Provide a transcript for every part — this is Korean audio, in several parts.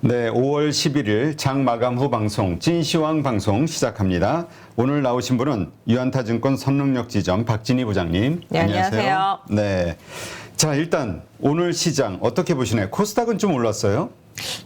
네, 5월 11일 장 마감 후 방송 찐시황 방송 시작합니다. 오늘 나오신 분은 유안타증권 선능력지점 박진희 부장님. 네, 안녕하세요. 네, 자 일단 오늘 시장 어떻게 보시나요? 코스닥은 좀 올랐어요?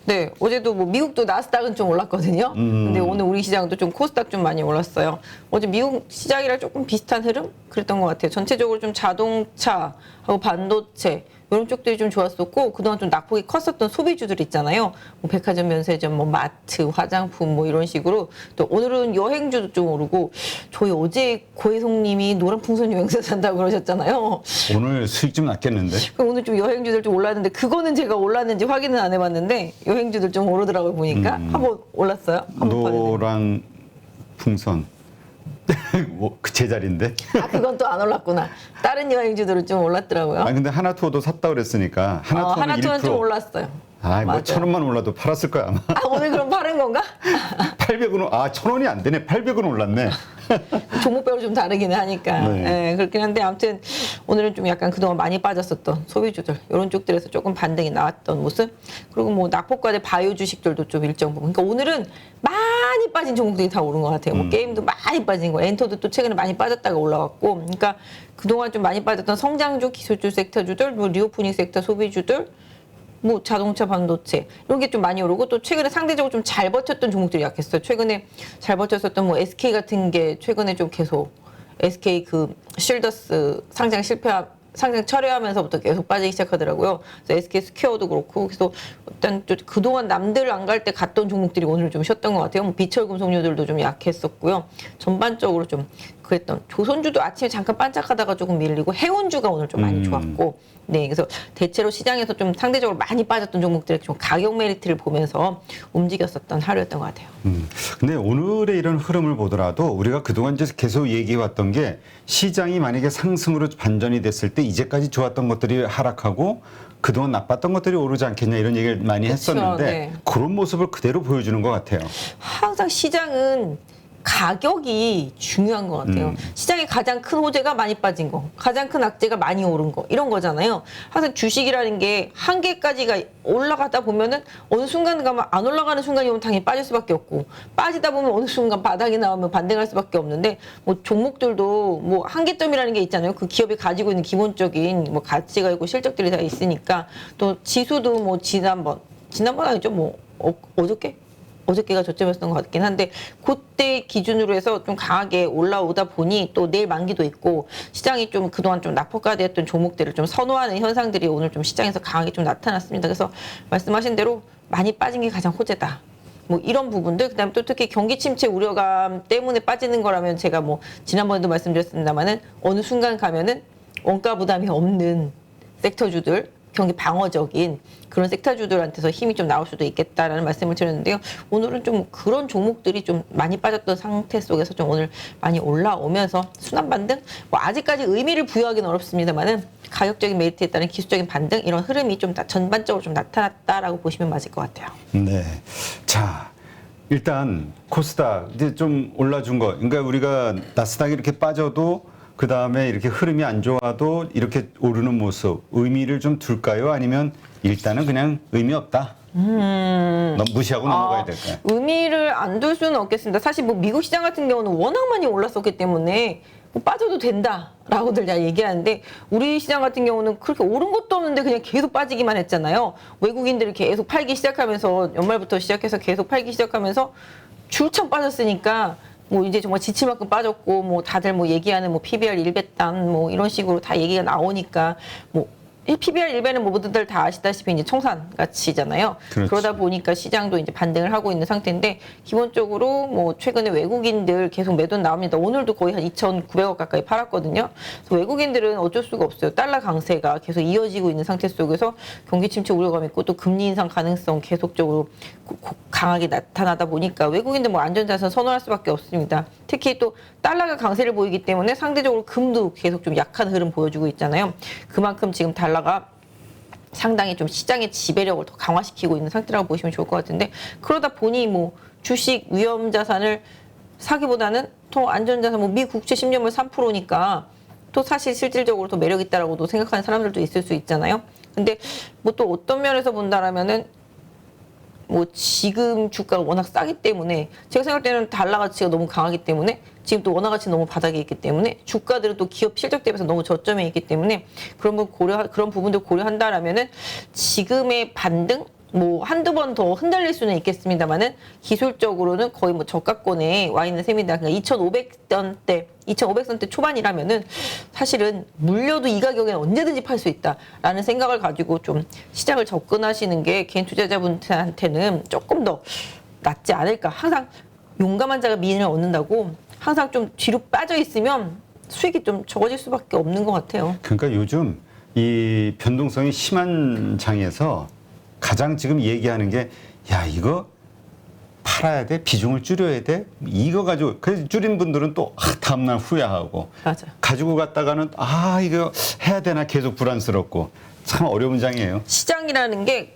네, 어제도 뭐 미국도 나스닥은 좀 올랐거든요. 근데 오늘 우리 시장도 좀 코스닥 좀 많이 올랐어요. 어제 미국 시장이랑 조금 비슷한 흐름 그랬던 것 같아요. 전체적으로 좀 자동차하고 반도체 이런 쪽들이 좀 좋았었고, 그동안 좀 낙폭이 컸었던 소비주들 있잖아요. 뭐 백화점, 면세점, 뭐 마트, 화장품 뭐 이런 식으로. 또 오늘은 여행주도 좀 오르고, 저희 어제 고혜송님이 노란 풍선 여행사 산다고 그러셨잖아요. 오늘 수익 좀 났겠는데? 그럼 오늘 좀 여행주들 좀 올랐는데, 그거는 제가 올랐는지 확인은 안 해봤는데 여행주들 좀 오르더라고요. 보니까 한번 올랐어요. 한번 봤는데. 노랑 풍선. 뭐, 그 제자리인데? 아, 그건 또 안 올랐구나. 다른 여행주들은 좀 올랐더라고요. 아 근데 하나투어도 샀다 그랬으니까 하나투어는 하나투어는 1%. 좀 올랐어요. 아, 뭐 맞아요. 1,000원만 올라도 팔았을 거야 아마. 아, 오늘 그럼 파는 건가? 800원, 아 1,000원이 안 되네. 800원 올랐네. 종목별로 좀 다르기는 하니까. 네. 예, 그렇긴 한데 아무튼 오늘은 좀 약간 그동안 많이 빠졌었던 소비주들 이런 쪽들에서 조금 반등이 나왔던 모습. 그리고 뭐 낙폭과대 바이오 주식들도 좀 일정 부분. 그러니까 오늘은 많이 빠진 종목들이 다 오른 것 같아요. 뭐 게임도 많이 빠진 거, 엔터도 또 최근에 많이 빠졌다가 올라왔고. 그러니까 그동안 좀 많이 빠졌던 성장주, 기술주 섹터주들, 뭐 리오프닝 섹터 소비주들. 뭐 자동차, 반도체 이런 게 좀 많이 오르고, 또 최근에 상대적으로 좀 잘 버텼던 종목들이 약했어요. 최근에 잘 버텼었던 뭐 SK 같은 게 최근에 좀 계속 SK 그 쉴더스 상장 철회하면서부터 계속 빠지기 시작하더라고요. 그래서 SK 스퀘어도 그렇고, 그래서 일단 좀 그동안 남들 안 갈 때 갔던 종목들이 오늘 좀 쉬었던 것 같아요. 뭐 비철금속류들도 좀 약했었고요. 전반적으로 좀 그랬던 조선주도 아침에 잠깐 반짝하다가 조금 밀리고, 해운주가 오늘 좀 많이 좋았고, 네, 그래서 대체로 시장에서 좀 상대적으로 많이 빠졌던 종목들의 좀 가격 메리트를 보면서 움직였었던 하루였던 것 같아요. 근데 오늘의 이런 흐름을 보더라도 우리가 그동안 이제 계속 얘기해왔던 게, 시장이 만약에 상승으로 반전이 됐을 때 이제까지 좋았던 것들이 하락하고 그동안 나빴던 것들이 오르지 않겠냐 이런 얘기를 많이 그쵸, 했었는데 네. 그런 모습을 그대로 보여주는 것 같아요. 항상 시장은 가격이 중요한 것 같아요. 시장의 가장 큰 호재가 많이 빠진 거, 가장 큰 악재가 많이 오른 거, 이런 거잖아요. 항상 주식이라는 게 한계까지가 올라가다 보면은 어느 순간 가면 안 올라가는 순간이 오면 당연히 빠질 수밖에 없고, 빠지다 보면 어느 순간 바닥이 나오면 반등할 수밖에 없는데, 뭐 종목들도 뭐 한계점이라는 게 있잖아요. 그 기업이 가지고 있는 기본적인 뭐 가치가 있고 실적들이 다 있으니까. 또 지수도 뭐 지난번 아니죠, 뭐 어저께가 저점이었던 것 같긴 한데, 그때 기준으로 해서 좀 강하게 올라오다 보니 또 내일 만기도 있고, 시장이 좀 그동안 좀 낙폭과대했던 종목들을 좀 선호하는 현상들이 오늘 좀 시장에서 강하게 좀 나타났습니다. 그래서 말씀하신 대로 많이 빠진 게 가장 호재다. 뭐 이런 부분들, 그다음에 또 특히 경기 침체 우려감 때문에 빠지는 거라면, 제가 뭐 지난번에도 말씀드렸습니다만은 어느 순간 가면은 원가 부담이 없는 섹터주들, 경기 방어적인 그런 섹터주들한테서 힘이 좀 나올 수도 있겠다라는 말씀을 드렸는데요. 오늘은 좀 그런 종목들이 좀 많이 빠졌던 상태 속에서 좀 오늘 많이 올라오면서 순환 반등? 뭐 아직까지 의미를 부여하기는 어렵습니다만은 가격적인 메리트에 따른 기술적인 반등, 이런 흐름이 좀 전반적으로 좀 나타났다라고 보시면 맞을 것 같아요. 네. 자, 일단 코스닥 이제 좀 올라준 거. 그러니까 우리가 나스닥이 이렇게 빠져도 그 다음에 이렇게 흐름이 안 좋아도 이렇게 오르는 모습, 의미를 좀 둘까요? 아니면 일단은 그냥 의미 없다? 무시하고 넘어가야 될까요? 의미를 안 둘 수는 없겠습니다. 사실 뭐 미국 시장 같은 경우는 워낙 많이 올랐었기 때문에 뭐 빠져도 된다라고들 다 얘기하는데, 우리 시장 같은 경우는 그렇게 오른 것도 없는데 그냥 계속 빠지기만 했잖아요. 외국인들이 계속 팔기 시작하면서, 연말부터 시작해서 계속 팔기 시작하면서 줄창 빠졌으니까 뭐 이제 정말 지칠 만큼 빠졌고, 뭐 다들 뭐 얘기하는 뭐 PBR 1배단 뭐 이런 식으로 다 얘기가 나오니까, 뭐 PBR 1배는 뭐 모두들 다 아시다시피 이제 청산 가치잖아요. 그렇지. 그러다 보니까 시장도 이제 반등을 하고 있는 상태인데, 기본적으로 뭐 최근에 외국인들 계속 매도 나옵니다. 오늘도 거의 한 2,900억 가까이 팔았거든요. 그래서 외국인들은 어쩔 수가 없어요. 달러 강세가 계속 이어지고 있는 상태 속에서 경기 침체 우려감 있고, 또 금리 인상 가능성 계속적으로 강하게 나타나다 보니까 외국인들 뭐 안전자산 선호할 수밖에 없습니다. 특히 또 달러가 강세를 보이기 때문에 상대적으로 금도 계속 좀 약한 흐름 보여주고 있잖아요. 그만큼 지금 달러가 상당히 좀 시장의 지배력을 더 강화시키고 있는 상태라고 보시면 좋을 것 같은데, 그러다 보니 뭐 주식 위험 자산을 사기보다는 더 안전자산, 뭐 미 국채 10년물 3%니까 또 사실 실질적으로 더 매력 있다라고도 생각하는 사람들도 있을 수 있잖아요. 근데 뭐 또 어떤 면에서 본다라면은 뭐 지금 주가가 워낙 싸기 때문에 제가 생각할 때는 달러 가치가 너무 강하기 때문에 지금 또 원화 가치 너무 바닥에 있기 때문에 주가들은 또 기업 실적 대비해서 너무 저점에 있기 때문에 그런 부분들 고려한다라면은 지금의 반등 뭐 한두 번 더 흔들릴 수는 있겠습니다만은 기술적으로는 거의 뭐 저가권에 와 있는 셈이다. 그러니까 2,500선대 초반이라면은 사실은 물려도 이 가격에 언제든지 팔 수 있다라는 생각을 가지고 좀 시장을 접근하시는 게 개인 투자자분들한테는 조금 더 낫지 않을까. 항상 용감한 자가 미인을 얻는다고 항상 좀 뒤로 빠져 있으면 수익이 좀 적어질 수밖에 없는 것 같아요. 그러니까 요즘 이 변동성이 심한 장에서 가장 지금 얘기하는 게, 야, 이거 팔아야 돼? 비중을 줄여야 돼? 이거 가지고, 그래서 줄인 분들은 또, 다음날 후회하고. 맞아요. 가지고 갔다가는, 이거 해야 되나 계속 불안스럽고. 참 어려운 장이에요. 시장이라는 게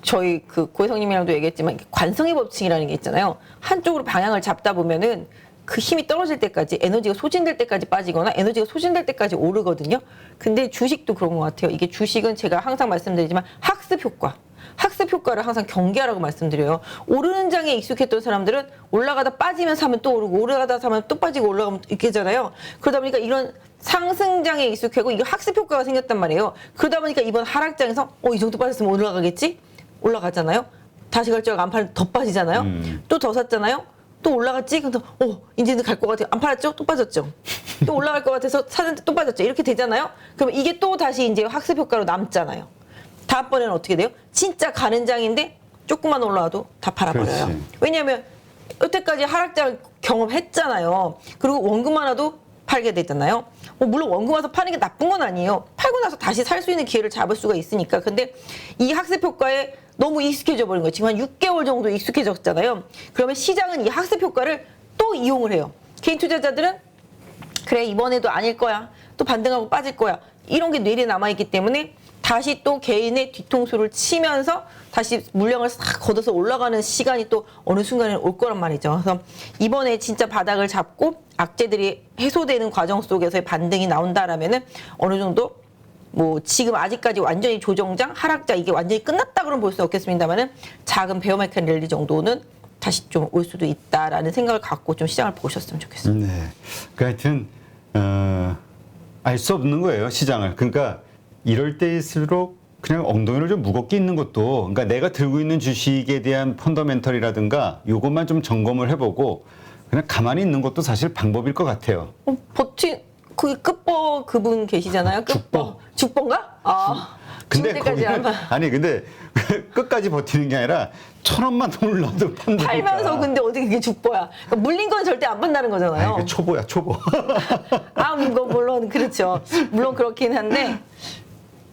저희 고혜성님이랑도 얘기했지만 관성의 법칙이라는 게 있잖아요. 한쪽으로 방향을 잡다 보면은 그 힘이 떨어질 때까지 에너지가 소진될 때까지 빠지거나 에너지가 소진될 때까지 오르거든요. 근데 주식도 그런 것 같아요. 이게 주식은 제가 항상 말씀드리지만 학습 효과를 항상 경계하라고 말씀드려요. 오르는 장에 익숙했던 사람들은 올라가다 빠지면 사면 또 오르고 올라가다 사면 또 빠지고 올라가면 있겠잖아요. 그러다 보니까 이런 상승장에 익숙하고 이게 학습 효과가 생겼단 말이에요. 그러다 보니까 이번 하락장에서 이 정도 빠졌으면 올라가겠지? 올라가잖아요. 다시 갈 줄 알고 안 팔면 더 빠지잖아요. 또 더 샀잖아요. 또 올라갔지? 그래서 이제는 갈 것 같아요. 안 팔았죠? 또 빠졌죠. 또 올라갈 것 같아서 사는데 또 빠졌죠. 이렇게 되잖아요. 그럼 이게 또 다시 이제 학습 효과로 남잖아요. 다음번에는 어떻게 돼요? 진짜 가는 장인데 조금만 올라와도 다 팔아버려요. 그렇지. 왜냐하면 여태까지 하락장을 경험했잖아요. 그리고 원금 하나도 팔게 되잖아요. 물론 원금 와서 파는 게 나쁜 건 아니에요. 팔고 나서 다시 살 수 있는 기회를 잡을 수가 있으니까. 근데 이 학습 효과에 너무 익숙해져 버린 거예요. 지금 한 6개월 정도 익숙해졌잖아요. 그러면 시장은 이 학습 효과를 또 이용을 해요. 개인 투자자들은 그래, 이번에도 아닐 거야. 또 반등하고 빠질 거야. 이런 게 뇌리에 남아있기 때문에 다시 또 개인의 뒤통수를 치면서 다시 물량을 싹 걷어서 올라가는 시간이 또 어느 순간에는 올 거란 말이죠. 그래서 이번에 진짜 바닥을 잡고 악재들이 해소되는 과정 속에서의 반등이 나온다라면은 어느 정도 뭐 지금 아직까지 완전히 조정장, 하락장 이게 완전히 끝났다 그러면 볼 수 없겠습니다만은 작은 베어마켓 랠리 정도는 다시 좀 올 수도 있다라는 생각을 갖고 좀 시장을 보셨으면 좋겠습니다. 네. 그 하여튼 알 수 없는 거예요, 시장을. 그러니까 이럴 때일수록 그냥 엉덩이를 좀 무겁게 있는 것도, 그러니까 내가 들고 있는 주식에 대한 펀더멘털이라든가 요것만 좀 점검을 해보고 그냥 가만히 있는 것도 사실 방법일 것 같아요. 거기 끝버 그분 계시잖아요. 죽버인가? 근데 죽을 때까지 거기는, 근데 끝까지 버티는 게 아니라 1,000원만 올라도 판다니까. 팔면서 근데 어떻게 그게 죽버야? 그러니까 물린 건 절대 안 판다는 거잖아요. 그게 초보야, 초보. 물론 그렇죠. 물론 그렇긴 한데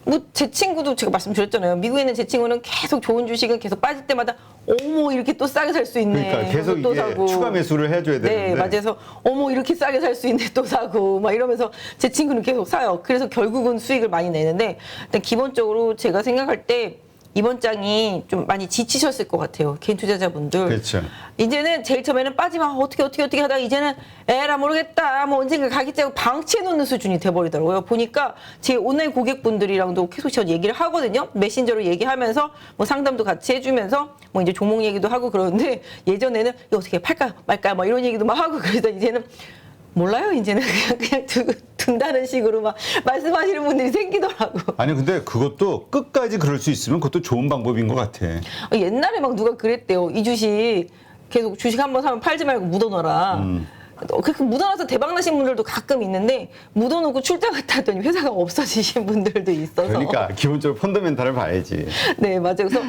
뭐 제 친구도 제가 말씀드렸잖아요. 미국에 있는 제 친구는 계속 좋은 주식은 계속 빠질 때마다 이렇게 또 싸게 살 수 있네. 그러니까 계속 또 이게 사고. 추가 매수를 해줘야 되는데. 네, 맞아요. 그래서 이렇게 싸게 살 수 있네 또 사고 막 이러면서 제 친구는 계속 사요. 그래서 결국은 수익을 많이 내는데 일단 기본적으로 제가 생각할 때 이번 장이 좀 많이 지치셨을 것 같아요. 개인 투자자분들. 그렇죠. 이제는 제일 처음에는 빠지면 어떻게 하다가 이제는 에라 모르겠다. 뭐 언젠가 가겠지 하고 방치해 놓는 수준이 돼버리더라고요. 보니까 제 온라인 고객분들이랑도 계속 저 얘기를 하거든요. 메신저로 얘기하면서 뭐 상담도 같이 해주면서 뭐 이제 종목 얘기도 하고 그러는데 예전에는 이거 어떻게 팔까 말까 뭐 이런 얘기도 막 하고 그래서 이제는 몰라요. 이제는 그냥 둔다는 식으로 막 말씀하시는 분들이 생기더라고. 아니 근데 그것도 끝까지 그럴 수 있으면 그것도 좋은 방법인 것 같아. 옛날에 막 누가 그랬대요. 이 주식 계속 주식 한번 사면 팔지 말고 묻어놔라. 그렇게 묻어놔서 대박 나신 분들도 가끔 있는데 묻어놓고 출장 갔다 왔더니 회사가 없어지신 분들도 있어서. 그러니까 기본적으로 펀더멘탈을 봐야지. 네, 맞아요. 그래서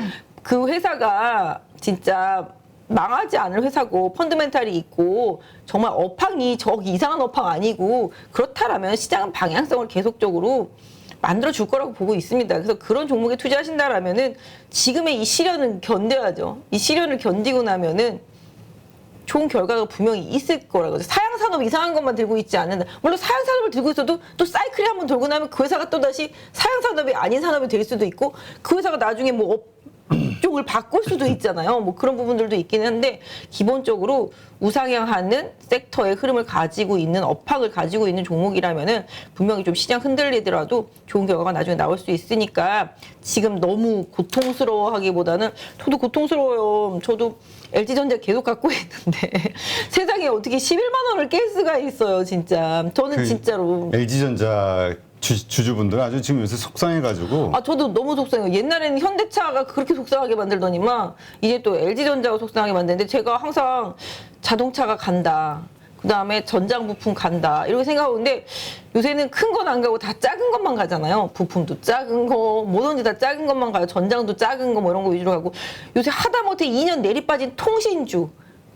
그 회사가 진짜 망하지 않을 회사고 펀드멘탈이 있고 정말 업황이 저기 이상한 업황 아니고 그렇다라면 시장은 방향성을 계속적으로 만들어 줄 거라고 보고 있습니다. 그래서 그런 종목에 투자하신다라면은 지금의 이 시련은 견뎌야죠. 이 시련을 견디고 나면은 좋은 결과가 분명히 있을 거라고. 사양산업 이상한 것만 들고 있지 않는다. 물론 사양산업을 들고 있어도 또 사이클이 한번 돌고 나면 그 회사가 또 다시 사양산업이 아닌 산업이 될 수도 있고 그 회사가 나중에 뭐 쪽을 바꿀 수도 있잖아요. 뭐 그런 부분들도 있기는 한데 기본적으로 우상향하는 섹터의 흐름을 가지고 있는 업황을 가지고 있는 종목이라면은 분명히 좀 시장 흔들리더라도 좋은 결과가 나중에 나올 수 있으니까 지금 너무 고통스러워하기보다는 저도 고통스러워요. 저도 LG전자 계속 갖고 있는데 세상에 어떻게 11만 원을 깰 수가 있어요, 진짜. 저는 진짜로. LG전자 주주분들 아주 지금 요새 속상해가지고. 아, 저도 너무 속상해요. 옛날에는 현대차가 그렇게 속상하게 만들더니만 이제 또 LG전자가 속상하게 만드는데 제가 항상 자동차가 간다. 그 다음에 전장 부품 간다. 이렇게 생각하는데 요새는 큰 건 안 가고 다 작은 것만 가잖아요. 부품도 작은 거, 뭐든지 다 작은 것만 가요. 전장도 작은 거 뭐 이런 거 위주로 가고 요새 하다못해 2년 내리 빠진 통신주,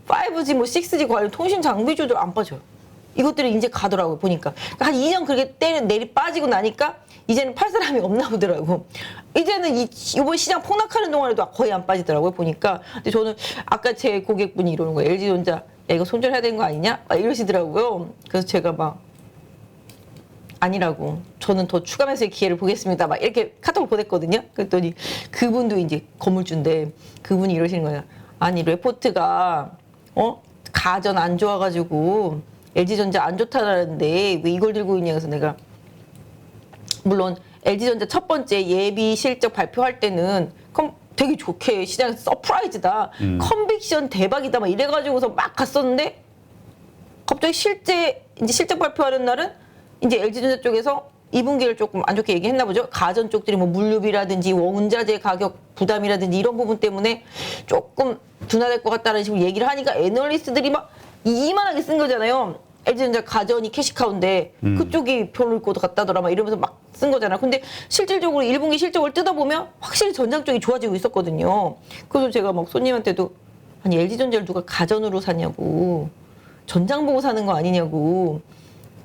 5G 뭐 6G 관련 통신 장비주도 안 빠져요. 이것들이 이제 가더라고요, 보니까. 그러니까 한 2년 그렇게 내리 빠지고 나니까 이제는 팔 사람이 없나 보더라고. 이제는 이번 시장 폭락하는 동안에도 거의 안 빠지더라고요, 보니까. 근데 저는 아까 제 고객분이 이러는 거예요. LG전자, 야, 이거 손절해야 되는 거 아니냐? 막 이러시더라고요. 그래서 제가 막, 아니라고. 저는 더 추가 매수의 기회를 보겠습니다. 막 이렇게 카톡을 보냈거든요. 그랬더니 그분도 이제 건물주인데 그분이 이러시는 거예요. 아니, 레포트가, 가전 안 좋아가지고 LG전자 안 좋다라는데 왜 이걸 들고 있냐. 그래서 내가 물론 LG전자 첫 번째 예비 실적 발표할 때는 되게 좋게 시장에서 서프라이즈다. 컨빅션 대박이다. 막 이래가지고서 막 갔었는데 갑자기 실제 이제 실적 발표하는 날은 이제 LG전자 쪽에서 2분기를 조금 안 좋게 얘기했나 보죠. 가전 쪽들이 뭐 물류비라든지 원자재 가격 부담이라든지 이런 부분 때문에 조금 둔화될 것 같다는 식으로 얘기를 하니까 애널리스트들이 막 이만하게 쓴 거잖아요. LG전자 가전이 캐시카우인데 그쪽이 별로일 것 같다더라 막 이러면서 막 쓴 거잖아. 근데 실질적으로 1분기 실적을 뜯어보면 확실히 전장 쪽이 좋아지고 있었거든요. 그래서 제가 막 손님한테도 아니 LG전자를 누가 가전으로 사냐고, 전장 보고 사는 거 아니냐고,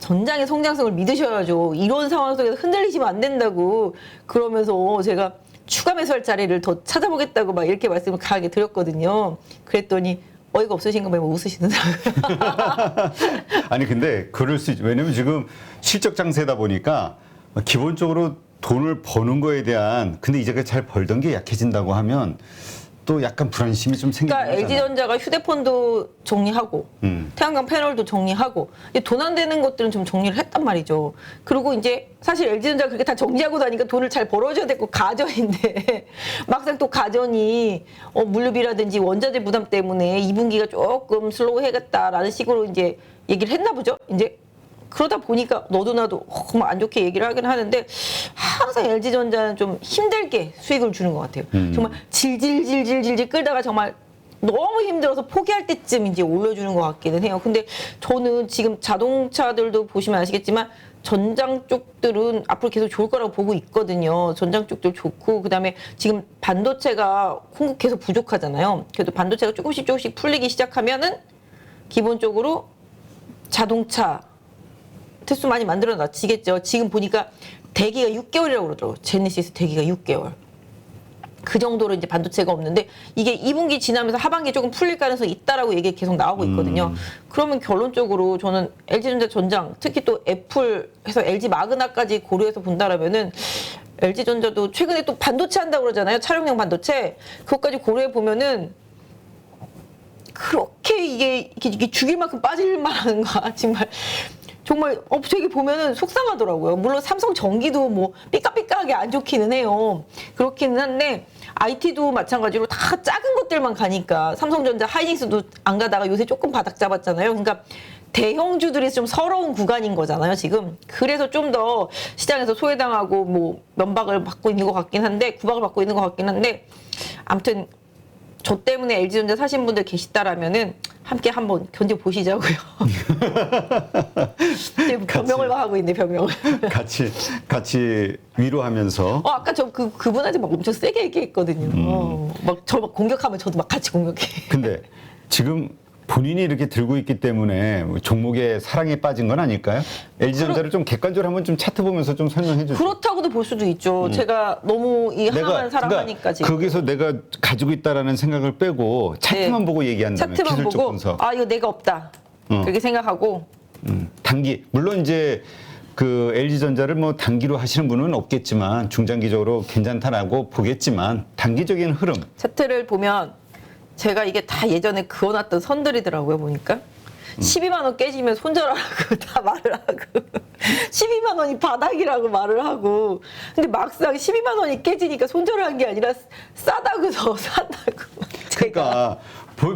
전장의 성장성을 믿으셔야죠. 이런 상황 속에서 흔들리시면 안 된다고 그러면서 제가 추가 매수할 자리를 더 찾아보겠다고 막 이렇게 말씀을 강하게 드렸거든요. 그랬더니 어이가 없으신 거 보면 웃으시더라고요. 아니 근데 그럴 수 있죠. 왜냐면 지금 실적 장세다 보니까 기본적으로 돈을 버는 거에 대한, 근데 이제 잘 벌던 게 약해진다고 하면 또 약간 불안심이 좀 생기는 그러니까 거잖아. LG전자가 휴대폰도 정리하고 태양광 패널도 정리하고 돈 안 되는 것들은 좀 정리를 했단 말이죠. 그리고 이제 사실 LG전자가 그렇게 다 정리하고 나니까 돈을 잘 벌어줘야 되고 가전인데 막상 또 가전이 물류비라든지 원자재 부담 때문에 2분기가 조금 슬로우해겠다라는 식으로 이제 얘기를 했나 보죠. 이제 그러다 보니까 너도 나도 정말 안 좋게 얘기를 하긴 하는데 항상 LG전자는 좀 힘들게 수익을 주는 것 같아요. 정말 질질질질질질 끌다가 정말 너무 힘들어서 포기할 때쯤 이제 올려주는 것 같기는 해요. 근데 저는 지금 자동차들도 보시면 아시겠지만 전장 쪽들은 앞으로 계속 좋을 거라고 보고 있거든요. 전장 쪽들 좋고 그다음에 지금 반도체가 공급 계속 부족하잖아요. 그래도 반도체가 조금씩 풀리기 시작하면은 기본적으로 자동차 대수 많이 만들어 놨지겠죠. 지금 보니까 대기가 6개월이라고 그러더라고요. 제네시스 대기가 6개월. 그 정도로 이제 반도체가 없는데 이게 2분기 지나면서 하반기에 조금 풀릴 가능성이 있다라고 얘기 계속 나오고 있거든요. 그러면 결론적으로 저는 LG전자 전장, 특히 또 애플해서 LG 마그나까지 고려해서 본다라면은 LG전자도 최근에 또 반도체 한다고 그러잖아요. 차량용 반도체. 그것까지 고려해 보면은 그렇게 이게 죽일 만큼 빠질 만한가 정말 되게 보면은 속상하더라고요. 물론 삼성 전기도 뭐 삐까삐까하게 안 좋기는 해요. 그렇기는 한데 IT도 마찬가지로 다 작은 것들만 가니까 삼성전자, 하이닉스도 안 가다가 요새 조금 바닥 잡았잖아요. 그러니까 대형주들이 좀 서러운 구간인 거잖아요, 지금. 그래서 좀 더 시장에서 소외당하고 뭐 면박을 받고 있는 것 같긴 한데, 구박을 받고 있는 것 같긴 한데, 아무튼 저 때문에 LG전자 사신 분들 계시다라면은 함께 한번 견뎌 보시자고요. 변명을 하고 있네, 변명을. 같이 위로하면서. 아까 저 그분한테 막 엄청 세게 얘기했거든요. 막 저 막 공격하면 저도 막 같이 공격해. 근데 지금 본인이 이렇게 들고 있기 때문에 종목에 사랑에 빠진 건 아닐까요? LG전자를 좀 객관적으로 한번 좀 차트 보면서 좀 설명해 주세요. 그렇다고도 볼 수도 있죠. 제가 너무 이 하나만 사랑하니까 지금. 거기서 내가 가지고 있다라는 생각을 빼고 차트만 보고 얘기한다면 차트만 기술적 보고 분석. 이거 내가 없다. 그렇게 생각하고. 단기 물론 이제 그 LG전자를 뭐 단기로 하시는 분은 없겠지만 중장기적으로 괜찮다라고 보겠지만 단기적인 흐름. 차트를 보면 제가 이게 다 예전에 그어놨던 선들이더라고요, 보니까. 12만 원 깨지면 손절하라고 다 말을 하고 12만 원이 바닥이라고 말을 하고 근데 막상 12만 원이 깨지니까 손절을 한 게 아니라 싸다고 더 산다고 그러니까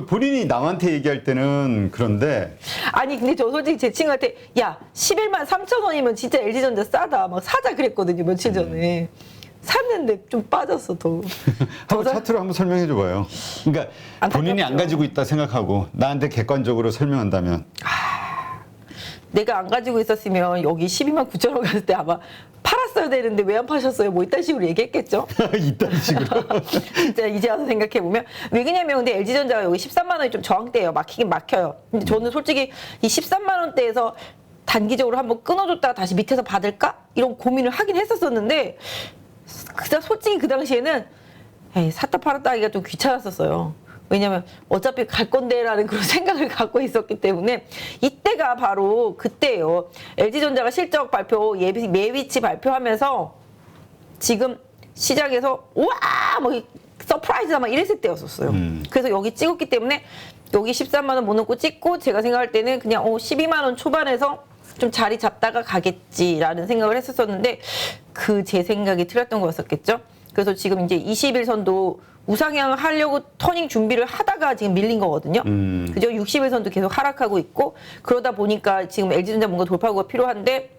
본인이 남한테 얘기할 때는 그런데 아니 근데 저 솔직히 제 친구한테 야 11만 3천 원이면 진짜 LG전자 싸다 막 사자 그랬거든요 며칠 전에 샀는데 좀 빠졌어 더. 한번 차트로 한번 설명해 줘봐요. 그러니까 본인이 안 가지고 있다 생각하고 나한테 객관적으로 설명한다면 내가 안 가지고 있었으면 여기 12만 9천 원 갔을 때 아마 팔았어야 되는데 왜 안 파셨어요? 뭐 이딴 식으로 얘기했겠죠? 이딴 식으로. 진짜 이제 와서 생각해보면 왜 그러냐면 근데 LG전자가 여기 13만 원이 좀 저항대예요. 막히긴 막혀요. 근데 저는 솔직히 이 13만 원대에서 단기적으로 한번 끊어줬다가 다시 밑에서 받을까? 이런 고민을 하긴 했었었는데 솔직히 그 당시에는 에이, 샀다 팔았다 하기가 좀 귀찮았었어요. 왜냐면 어차피 갈 건데라는 그런 생각을 갖고 있었기 때문에 이때가 바로 그때예요. LG전자가 실적 발표 예비치 발표하면서 지금 시장에서 우와 뭐 서프라이즈다 막 이랬을 때였었어요. 그래서 여기 찍었기 때문에 여기 13만 원 못 넣고 찍고 제가 생각할 때는 그냥 12만 원 초반에서 좀 자리 잡다가 가겠지라는 생각을 했었었는데 그 제 생각이 틀렸던 거였었겠죠. 그래서 지금 이제 21선도 우상향 하려고 터닝 준비를 하다가 지금 밀린 거거든요. 그죠? 61선도 계속 하락하고 있고 그러다 보니까 지금 LG전자 뭔가 돌파구가 필요한데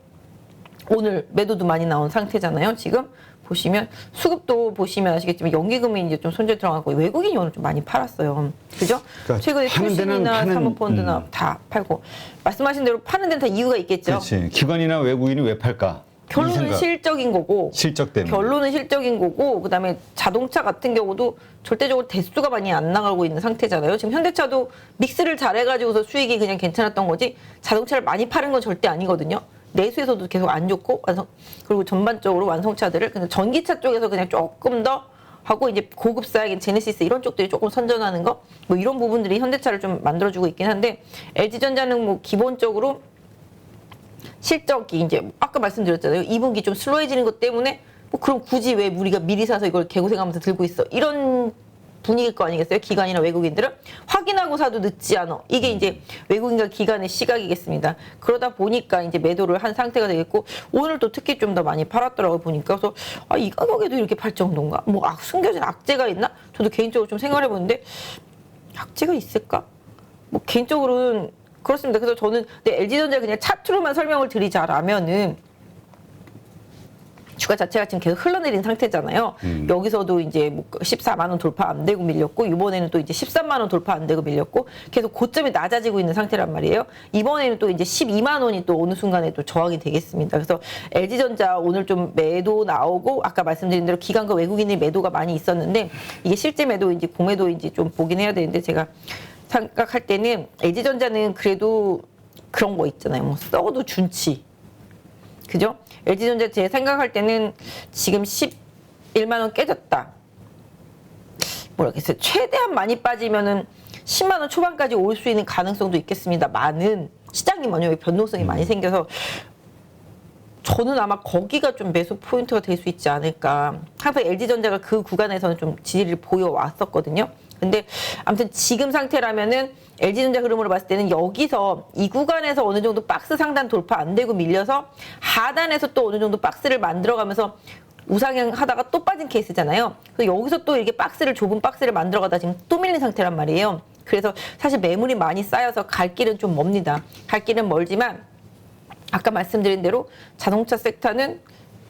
오늘 매도도 많이 나온 상태잖아요. 지금 보시면 수급도 보시면 아시겠지만 연기금이 이제 좀 손절 들어가고 외국인이 오늘 좀 많이 팔았어요. 그죠? 그러니까 최근에 투신이나 사모펀드나 다 팔고 말씀하신 대로 파는 데는 다 이유가 있겠죠. 그렇지. 기관이나 외국인이 왜 팔까? 결론은 실적인 거고 실적 때문에. 결론은 실적인 거고 그다음에 자동차 같은 경우도 절대적으로 대수가 많이 안 나가고 있는 상태잖아요. 지금 현대차도 믹스를 잘해가지고서 수익이 그냥 괜찮았던 거지 자동차를 많이 파는 건 절대 아니거든요. 내수에서도 계속 안 좋고 그리고 전반적으로 완성차들을 그냥 전기차 쪽에서 그냥 조금 더 하고 이제 고급사양인 제네시스 이런 쪽들이 조금 선전하는 거 뭐 이런 부분들이 현대차를 좀 만들어주고 있긴 한데 LG전자는 뭐 기본적으로 실적이 이제 아까 말씀드렸잖아요. 2분기 좀 슬로해지는 것 때문에 뭐 그럼 굳이 왜 우리가 미리 사서 이걸 개고생하면서 들고 있어 이런 분위기일 거 아니겠어요? 기관이나 외국인들은 확인하고 사도 늦지 않아. 이게 이제 외국인과 기관의 시각이겠습니다. 그러다 보니까 이제 매도를 한 상태가 되겠고 오늘 또 특히 좀 더 많이 팔았더라고 보니까 그래서 이 가격에도 이렇게 팔 정도인가? 뭐 숨겨진 악재가 있나? 저도 개인적으로 좀 생각해 보는데 악재가 있을까? 뭐 개인적으로는 그렇습니다. 그래서 저는 LG전자 그냥 차트로만 설명을 드리자라면은 주가 자체가 지금 계속 흘러내린 상태잖아요. 여기서도 이제 뭐 14만 원 돌파 안 되고 밀렸고 이번에는 또 이제 13만 원 돌파 안 되고 밀렸고 계속 고점이 낮아지고 있는 상태란 말이에요. 이번에는 또 이제 12만 원이 또 어느 순간에 또 저항이 되겠습니다. 그래서 LG전자 오늘 좀 매도 나오고 아까 말씀드린 대로 기관과 외국인의 매도가 많이 있었는데 이게 실제 매도인지 공매도인지 좀 보긴 해야 되는데 제가 생각할 때는 LG전자는 그래도 그런 거 있잖아요. 뭐 썩어도 준치. 그죠? LG전자 제 생각할 때는 지금 11만 원 깨졌다. 모르겠어요. 최대한 많이 빠지면은 10만 원 초반까지 올 수 있는 가능성도 있겠습니다만은 시장이 뭐냐면 변동성이 많이 생겨서 저는 아마 거기가 좀 매수 포인트가 될 수 있지 않을까. 항상 LG전자가 그 구간에서는 좀 지지를 보여왔었거든요. 근데 아무튼 지금 상태라면은 LG전자 흐름으로 봤을 때는 여기서 이 구간에서 어느 정도 박스 상단 돌파 안 되고 밀려서 하단에서 또 어느 정도 박스를 만들어가면서 우상향 하다가 또 빠진 케이스잖아요. 그래서 여기서 또 이렇게 박스를 좁은 박스를 만들어가다 지금 또 밀린 상태란 말이에요. 그래서 사실 매물이 많이 쌓여서 갈 길은 좀 멉니다. 갈 길은 멀지만 아까 말씀드린 대로 자동차 섹터는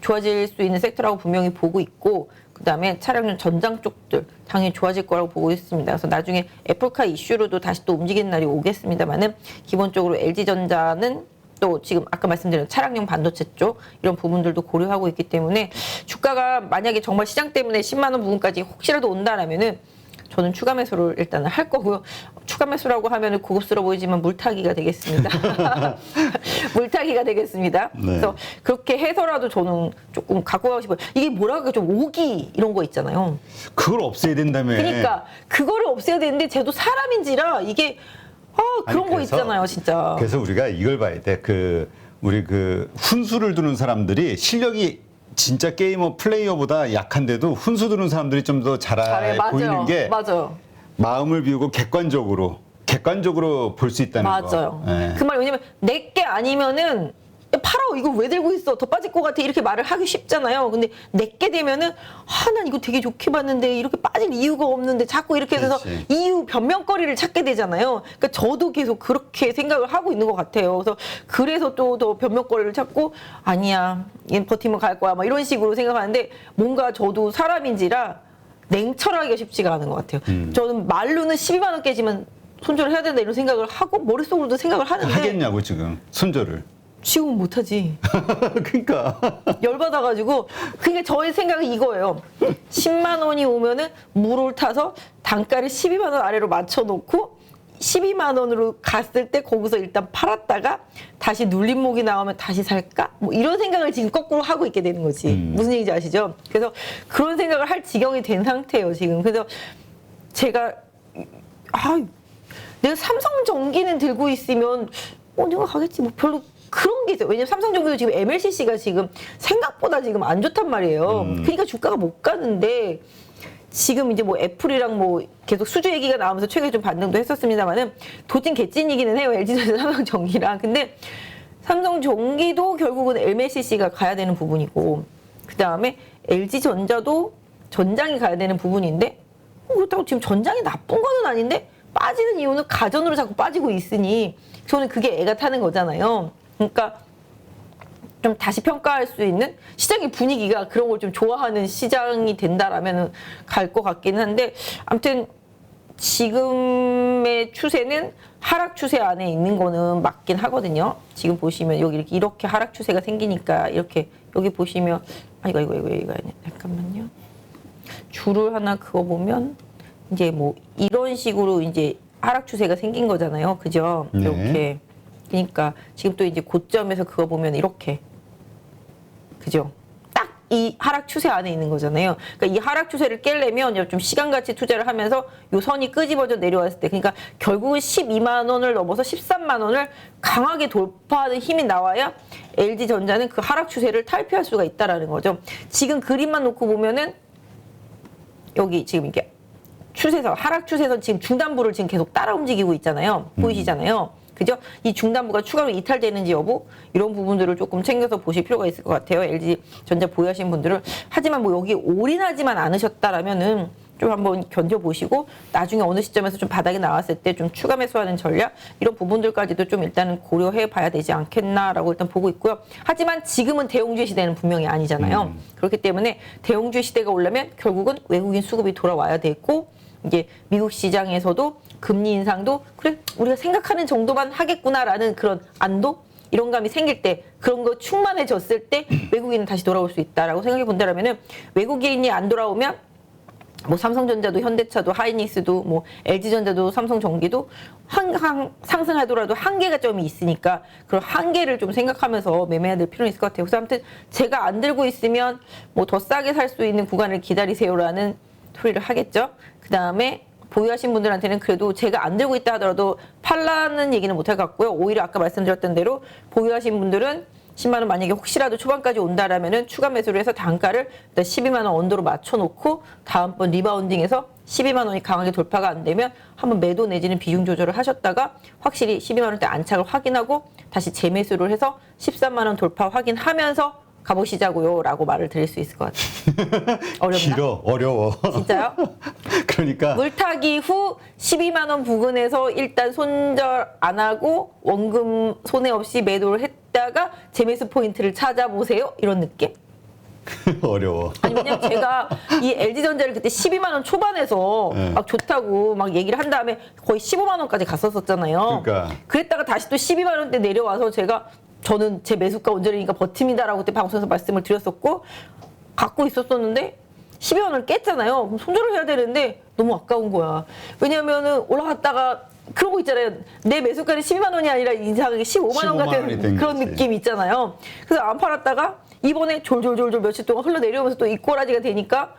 좋아질 수 있는 섹터라고 분명히 보고 있고 그다음에 차량용 전장 쪽들 당연히 좋아질 거라고 보고 있습니다. 그래서 나중에 애플카 이슈로도 다시 또 움직이는 날이 오겠습니다만은 기본적으로 LG전자는 또 지금 아까 말씀드린 차량용 반도체 쪽 이런 부분들도 고려하고 있기 때문에 주가가 만약에 정말 시장 때문에 10만 원 부분까지 혹시라도 온다라면은 저는 추가 매수를 일단은 할 거고요. 추가 매수라고 하면은 고급스러워 보이지만 물타기가 되겠습니다. 물타기가 되겠습니다. 네. 그래서 그렇게 해서라도 저는 조금 갖고 가고 싶어요. 이게 뭐랄까 좀 오기 이런 거 있잖아요. 그걸 없애야 된다며. 그러니까 그거를 없애야 되는데 쟤도 사람인지라 이게 그런 아니, 거 그래서- 있잖아요, 진짜. 그래서 우리가 이걸 봐야 돼. 우리 그 훈수를 두는 사람들이 실력이 진짜 게이머 플레이어보다 약한데도 훈수 두는 사람들이 좀 더 잘해 보이는 게 맞아요. 마음을 비우고 객관적으로 볼 수 있다는 거. 맞아요. 예. 그 말 왜냐면 내게 아니면은 야, 팔아 이거 왜 들고 있어 더 빠질 것 같아 이렇게 말을 하기 쉽잖아요. 근데 내게 되면은 난 이거 되게 좋게 봤는데 이렇게 빠질 이유가 없는데 자꾸 이렇게 해서 그렇지. 이유 변명거리를 찾게 되잖아요. 그러니까 저도 계속 그렇게 생각을 하고 있는 것 같아요. 그래서 또 더 변명거리를 찾고 아니야 얘 버티면 갈 거야 막 이런 식으로 생각하는데 뭔가 저도 사람인지라 냉철하기가 쉽지가 않은 것 같아요. 저는 말로는 12만 원 깨지면 손절을 해야 된다 이런 생각을 하고 머릿속으로도 생각을 하는데 하겠냐고 지금 손절을. 지금은 못하지. 그러니까 열받아가지고 그러니까 저의 생각은 이거예요. 10만 원이 오면은 물을 타서 단가를 12만 원 아래로 맞춰놓고 12만 원으로 갔을 때 거기서 일단 팔았다가 다시 눌림목이 나오면 다시 살까? 뭐 이런 생각을 지금 거꾸로 하고 있게 되는 거지. 무슨 얘기인지 아시죠? 그래서 그런 생각을 할 지경이 된 상태예요 지금. 그래서 제가 내가 삼성전기는 들고 있으면 내가 가겠지 뭐 별로 그런 게 있어요. 왜냐면 삼성전기도 지금 MLCC가 지금 생각보다 지금 안 좋단 말이에요. 그러니까 주가가 못 가는데 지금 이제 뭐 애플이랑 뭐 계속 수주 얘기가 나오면서 최근에 좀 반등도 했었습니다만은 도찐 개찐이기는 해요. LG전자 삼성전기랑. 근데 삼성전기도 결국은 MLCC가 가야 되는 부분이고 그 다음에 LG전자도 전장이 가야 되는 부분인데 그렇다고 지금 전장이 나쁜 거는 아닌데 빠지는 이유는 가전으로 자꾸 빠지고 있으니 저는 그게 애가 타는 거잖아요. 그러니까 좀 다시 평가할 수 있는 시장의 분위기가 그런 걸 좀 좋아하는 시장이 된다라면 갈 것 같기는 한데 아무튼 지금의 추세는 하락 추세 안에 있는 거는 맞긴 하거든요. 지금 보시면 여기 이렇게 하락 추세가 생기니까 이렇게 여기 보시면 이거 잠깐만요. 줄을 하나 그어 보면 이제 뭐 이런 식으로 이제 하락 추세가 생긴 거잖아요. 그죠? 네. 이렇게. 그러니까 지금 또 이제 고점에서 그거 보면 이렇게. 그죠? 딱 이 하락 추세 안에 있는 거잖아요. 그러니까 이 하락 추세를 깨려면 좀 시간 가치 투자를 하면서 요 선이 끄집어져 내려왔을 때 그러니까 결국은 12만 원을 넘어서 13만 원을 강하게 돌파하는 힘이 나와야 LG전자는 그 하락 추세를 탈피할 수가 있다라는 거죠. 지금 그림만 놓고 보면은 여기 지금 이게 추세선, 하락 추세선 지금 중단부를 지금 계속 따라 움직이고 있잖아요. 보이시잖아요. 그죠? 이 중단부가 추가로 이탈되는지 여부 이런 부분들을 조금 챙겨서 보실 필요가 있을 것 같아요. LG전자 보유하신 분들은. 하지만 뭐 여기 올인하지만 않으셨다라면은 좀 한번 견뎌보시고 나중에 어느 시점에서 좀 바닥이 나왔을 때 좀 추가 매수하는 전략 이런 부분들까지도 좀 일단은 고려해 봐야 되지 않겠나라고 일단 보고 있고요. 하지만 지금은 대형주의 시대는 분명히 아니잖아요. 그렇기 때문에 대형주의 시대가 오려면 결국은 외국인 수급이 돌아와야 되고 이게 미국 시장에서도 금리 인상도 그래 우리가 생각하는 정도만 하겠구나라는 그런 안도 이런 감이 생길 때 그런 거 충만해졌을 때 외국인은 다시 돌아올 수 있다라고 생각해 본다라면은 외국인이 안 돌아오면 뭐 삼성전자도 현대차도 하이닉스도 뭐 LG전자도 삼성전기도 상승하더라도 한계가 좀 있으니까 그런 한계를 좀 생각하면서 매매해야 될 필요는 있을 것 같아요. 그래서 아무튼 제가 안 들고 있으면 뭐 더 싸게 살 수 있는 구간을 기다리세요라는 소리를 하겠죠. 그 다음에 보유하신 분들한테는 그래도 제가 안 들고 있다 하더라도 팔라는 얘기는 못할 것 같고요. 오히려 아까 말씀드렸던 대로 보유하신 분들은 10만 원 만약에 혹시라도 초반까지 온다라면은 추가 매수를 해서 단가를 일단 12만 원 언더로 맞춰놓고 다음번 리바운딩에서 12만 원이 강하게 돌파가 안 되면 한번 매도 내지는 비중 조절을 하셨다가 확실히 12만 원대 안착을 확인하고 다시 재매수를 해서 13만 원 돌파 확인하면서 가보시자고요 라고 말을 드릴 수 있을 것 같아요. 어렵나? 어려워. 진짜요? 그러니까 물타기 후 12만 원 부근에서 일단 손절 안 하고 원금 손해 없이 매도를 했다가 재매수 포인트를 찾아보세요. 이런 느낌? 어려워. 아니 왜냐면 제가 이 LG전자를 그때 12만 원 초반에서 네. 막 좋다고 막 얘기를 한 다음에 거의 15만 원까지 갔었잖아요. 그러니까. 그랬다가 다시 또 12만 원대 내려와서 저는 제 매수가 언저리니까 버팁니다라고 그때 방송에서 말씀을 드렸었고 갖고 있었었는데 12만 원을 깼잖아요. 그럼 손절을 해야 되는데 너무 아까운 거야. 왜냐면은 올라갔다가 그런 거 있잖아요. 내 매수가는 12만 원이 아니라 이상하게 15만 원 15만 원이 같은 된 그런 거지. 느낌이 있잖아요. 그래서 안 팔았다가 이번에 졸졸졸졸 며칠 동안 흘러내려오면서 또 이 꼬라지가 되니까